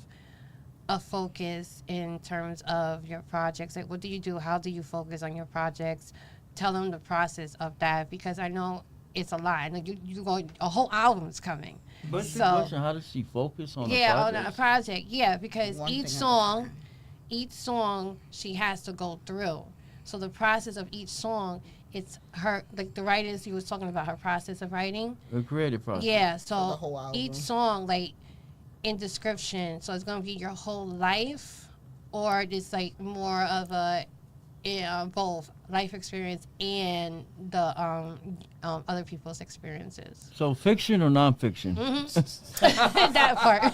a focus in terms of your projects? Like, what do you do? How do you focus on your projects? Tell them the process of that, because I know it's a lot. Like you go, a whole album's coming. But your question, how does she focus on on a project? Yeah, because One each thing song she has to go through. So the process of each song, it's her, like the writers, you was talking about her process of writing. The creative process. Yeah, the so whole album. each song, like in description, so it's gonna be your whole life, or just like more of a both life experience and the other people's experiences. So fiction or nonfiction? That part.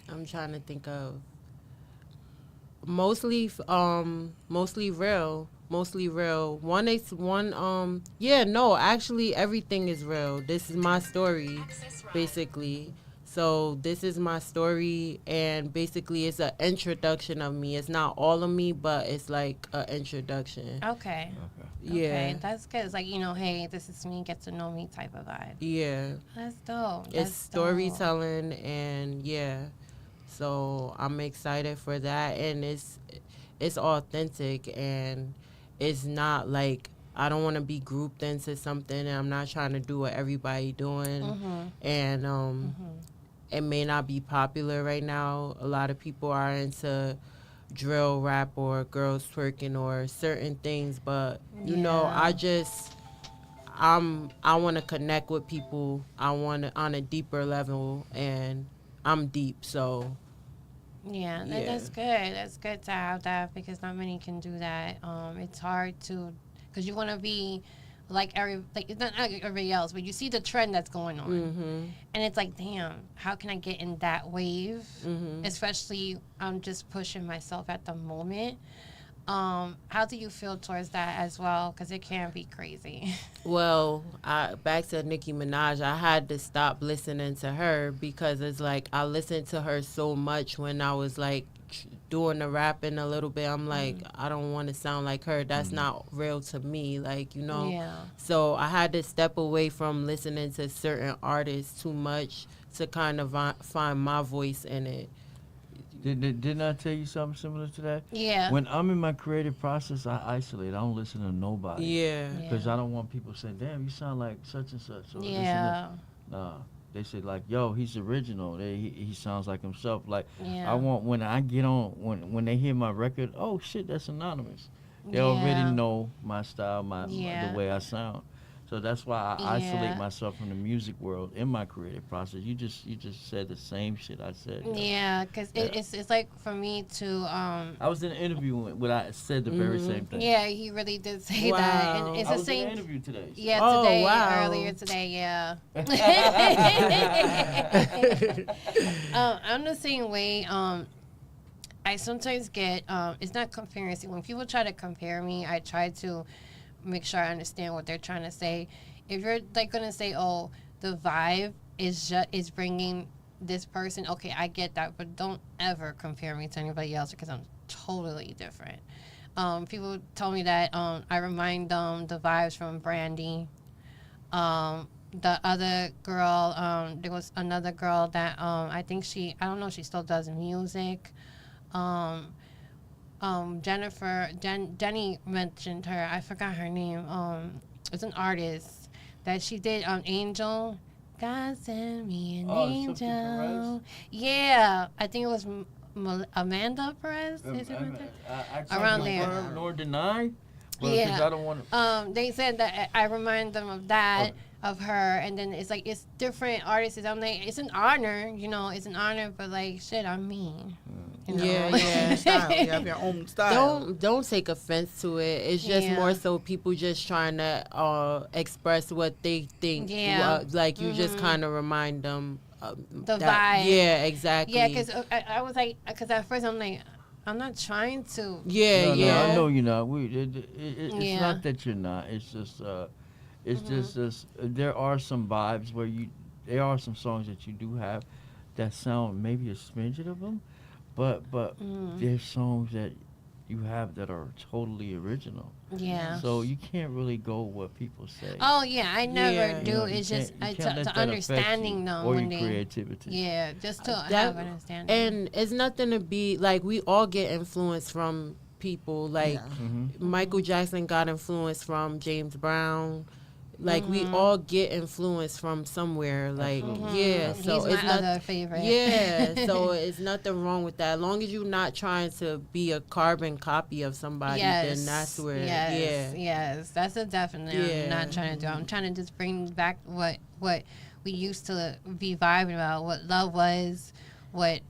I'm trying to think of mostly real. Actually everything is real. This is my story, basically. So this is my story, and basically it's an introduction of me. It's not all of me, but it's like an introduction. Okay. Yeah. Okay, that's good. It's like, hey, this is me, get to know me type of vibe. Yeah. That's dope. It's storytelling, and yeah. So I'm excited for that, and it's authentic, and it's not like I don't want to be grouped into something, and I'm not trying to do what everybody doing, and it may not be popular right now. A lot of people are into drill rap or girls twerking or certain things, but you know, I want to connect with people. I want to on a deeper level, and I'm deep, so. Yeah, that's good. That's good to have that, because not many can do that. It's hard to, because you want to be like it's not like everybody else, but you see the trend that's going on, and it's like, damn, how can I get in that wave? Especially, I'm just pushing myself at the moment. How do you feel towards that as well? Because it can be crazy. Well, back to Nicki Minaj, I had to stop listening to her because it's like I listened to her so much when I was like doing the rapping a little bit. I'm like, I don't want to sound like her. That's not real to me, like, you know. Yeah. So I had to step away from listening to certain artists too much to kind of find my voice in it. Didn't I tell you something similar to that? Yeah. When I'm in my creative process, I isolate. I don't listen to nobody. Yeah. Because I don't want people saying, damn, you sound like such and such. Or Yeah. Nah. They say, like, yo, he's original. He sounds like himself. Like, Yeah. I want, when I get on, when they hear my record, oh, shit, that's anonymous. They already know my style, the way I sound. So that's why I isolate myself from the music world in my creative process. You just said the same shit I said. Yeah, because it's like for me to I was in an interview when I said the very same thing. Yeah, he really did say that, and it's I the was same. in an interview today. So. Yeah, today, wow. earlier today, yeah. I'm the same way. I sometimes get it's not comparison. When people try to compare me, I try to make sure I understand what they're trying to say. If you're like gonna say, "Oh, the vibe is bringing this person," okay, I get that, but don't ever compare me to anybody else because I'm totally different. People tell me that I remind them the vibes from Brandy. The other girl, there was another girl that I think I don't know if she still does music. Jenny mentioned her. I forgot her name. It's an artist that she did Angel. God send me an angel. Yeah, I think it was Amanda Perez. Is it around there? Nor deny. Yeah. I don't want to. They said that I remind them of that. Of her, and then it's like it's different artists. I'm like, it's an honor, it's an honor, but like, shit, I'm me. You know? Yeah. Style. You have your own style. Don't take offense to it. It's just more so people just trying to express what they think. Yeah. Like you just kind of remind them the vibe. Yeah, exactly. Yeah, because I was like, because at first I'm like, I'm not trying to. Yeah, no, I know you're not. It's not that you're not. It's just. It's just there are some vibes where there are some songs that you do have that sound maybe a smidge of them, but there's songs that you have that are totally original. Yeah. So you can't really go what people say. Oh yeah, I never do. It's just to understanding them or when your creativity. Yeah, just to have understanding. And it's nothing to be like. We all get influence from people. Like Michael Jackson got influence from James Brown. Like we all get influence from somewhere. Like so He's it's my other favorite. Yeah, so it's nothing wrong with that. As long as you're not trying to be a carbon copy of somebody, then that's where. Yes, that's a definite. I'm not trying to do. I'm trying to just bring back what we used to be vibing about, what love was, what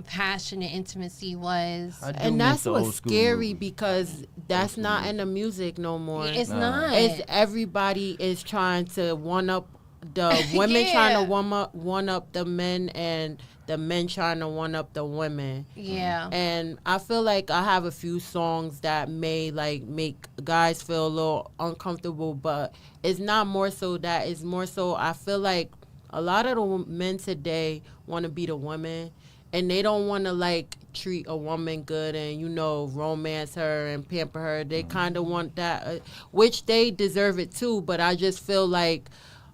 passion and intimacy was. And that's what's scary because that's not in the music no more. It's not. It's everybody is trying to one up the women trying to one up the men and the men trying to one up the women. Yeah. And I feel like I have a few songs that may like make guys feel a little uncomfortable, but it's not more so that. It's more so I feel like a lot of the men today want to be the women. And they don't want to, like, treat a woman good and, romance her and pamper her. They kind of want that, which they deserve it, too. But I just feel like...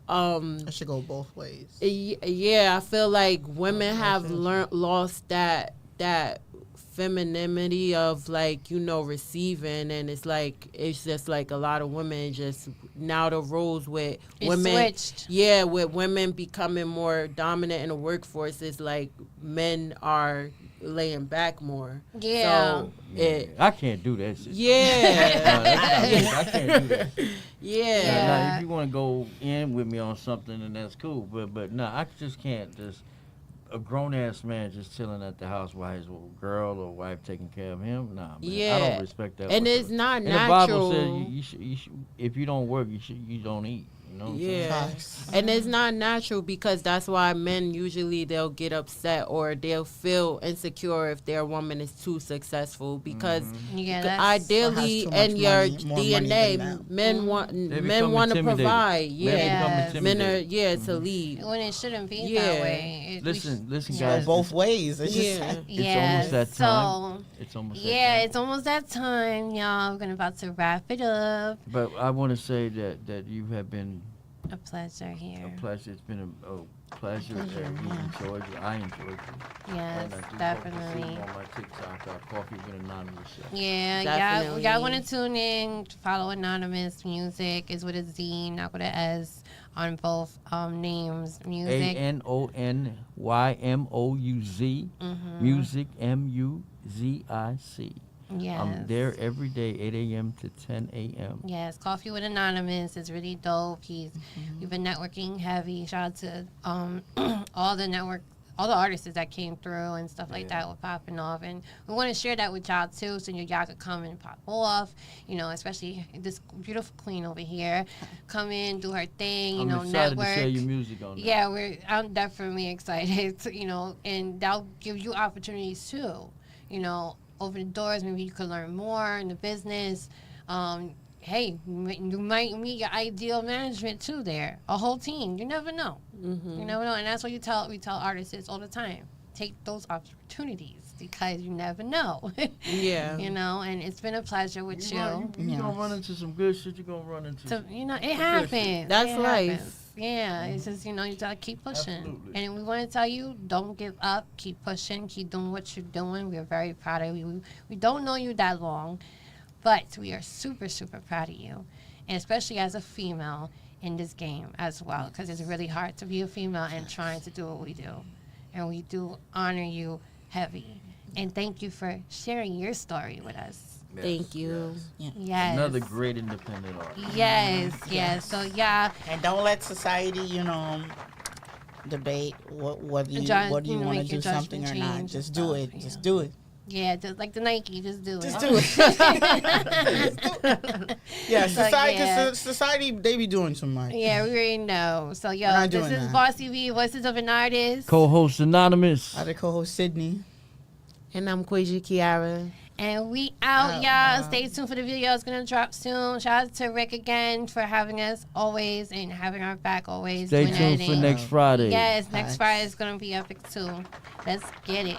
it should go both ways. Yeah, I feel like women have lost that femininity of, like, receiving. And it's just like a lot of women just... Now the roles with women... switched. Yeah, with women becoming more dominant in the workforce, it's like men are laying back more. Yeah. So I can't do that shit. Yeah. I can't do that. Yeah. Now, if you want to go in with me on something, then that's cool. But no, I just can't just a grown ass man just chilling at the house while his girl or wife taking care of him. Nah, man, I Yeah. don't respect that. And it's whatsoever. not And the Bible says natural. you should, if you don't work, you don't eat. You know what I'm saying? Yeah. Facts. And it's not natural because that's why men usually they'll get upset or they'll feel insecure if their woman is too successful because Yeah, that's ideally Or has in too your much money, more money DNA, than them. men want They men become want to intimidated. provide. Men Yeah, become men are intimidated. to lead. when it shouldn't be Yeah. that way. Listen, Go guys. both ways. It's just Yeah. It's almost that so time. It's almost that yeah, time. it's almost that time, y'all. We're gonna about to wrap it up. But I want to say that you have been A pleasure here. a pleasure. It's been a pleasure. We enjoyed you. I enjoyed you. Yes, And I do hope to see definitely. you on my TikTok, Coffee with Anonymous show. Yeah, Definitely. y'all want to tune in, follow Anonymous Music is with a Z, not with a S, on both names. Music. ANONYMOUZ. Music MUZIC. Yes. I'm there every day, 8 a.m. to 10 a.m. Yes, Coffee with Anonymous is really dope. We've been networking heavy. Shout out to all the artists that came through and stuff like that were popping off. And we want to share that with y'all too, so y'all could come and pop off. You know, especially this beautiful queen over here, come in, do her thing. I'm excited network. to share your music on that. Yeah, I'm definitely excited. And that'll give you opportunities too. Open the doors. Maybe you could learn more in the business. Hey, you might meet your ideal management too there. A whole team. You never know. You never know. And that's what we tell artists all the time. Take those opportunities because you never know. Yeah. And it's been a pleasure with you. You're going to run into some good shit. You're going to run into So, it happens. That's It life. happens. Yeah, it's just, you gotta keep pushing. Absolutely. And we want to tell you, don't give up. Keep pushing. Keep doing what you're doing. We're very proud of you. We don't know you that long, but we are super, super proud of you. And especially as a female in this game as well, because it's really hard to be a female and trying to do what we do. And we do honor you heavy. And thank you for sharing your story with us. Thank you. Yes. Another great independent artist. Yes. So, yeah. And don't let society, debate whether you want to make do your something judgment or not. change Just and do stuff, it. yeah. Just do it. Yeah, just like the Nike, just do it. Just do it. Yeah, society, they be doing too much. Yeah, we already know. So, We're yo, not this doing is that. Bossy V, Voices of an Artist. Co-host Anonymous. Other co-host Sydney. And I'm Quasia Kiara. And we out, y'all. Stay tuned for the video. It's going to drop soon. Shout out to Rick again for having us always and having our back always. Stay doing tuned for editing. next Friday. Yes, next Friday is going to be epic too. Let's get it.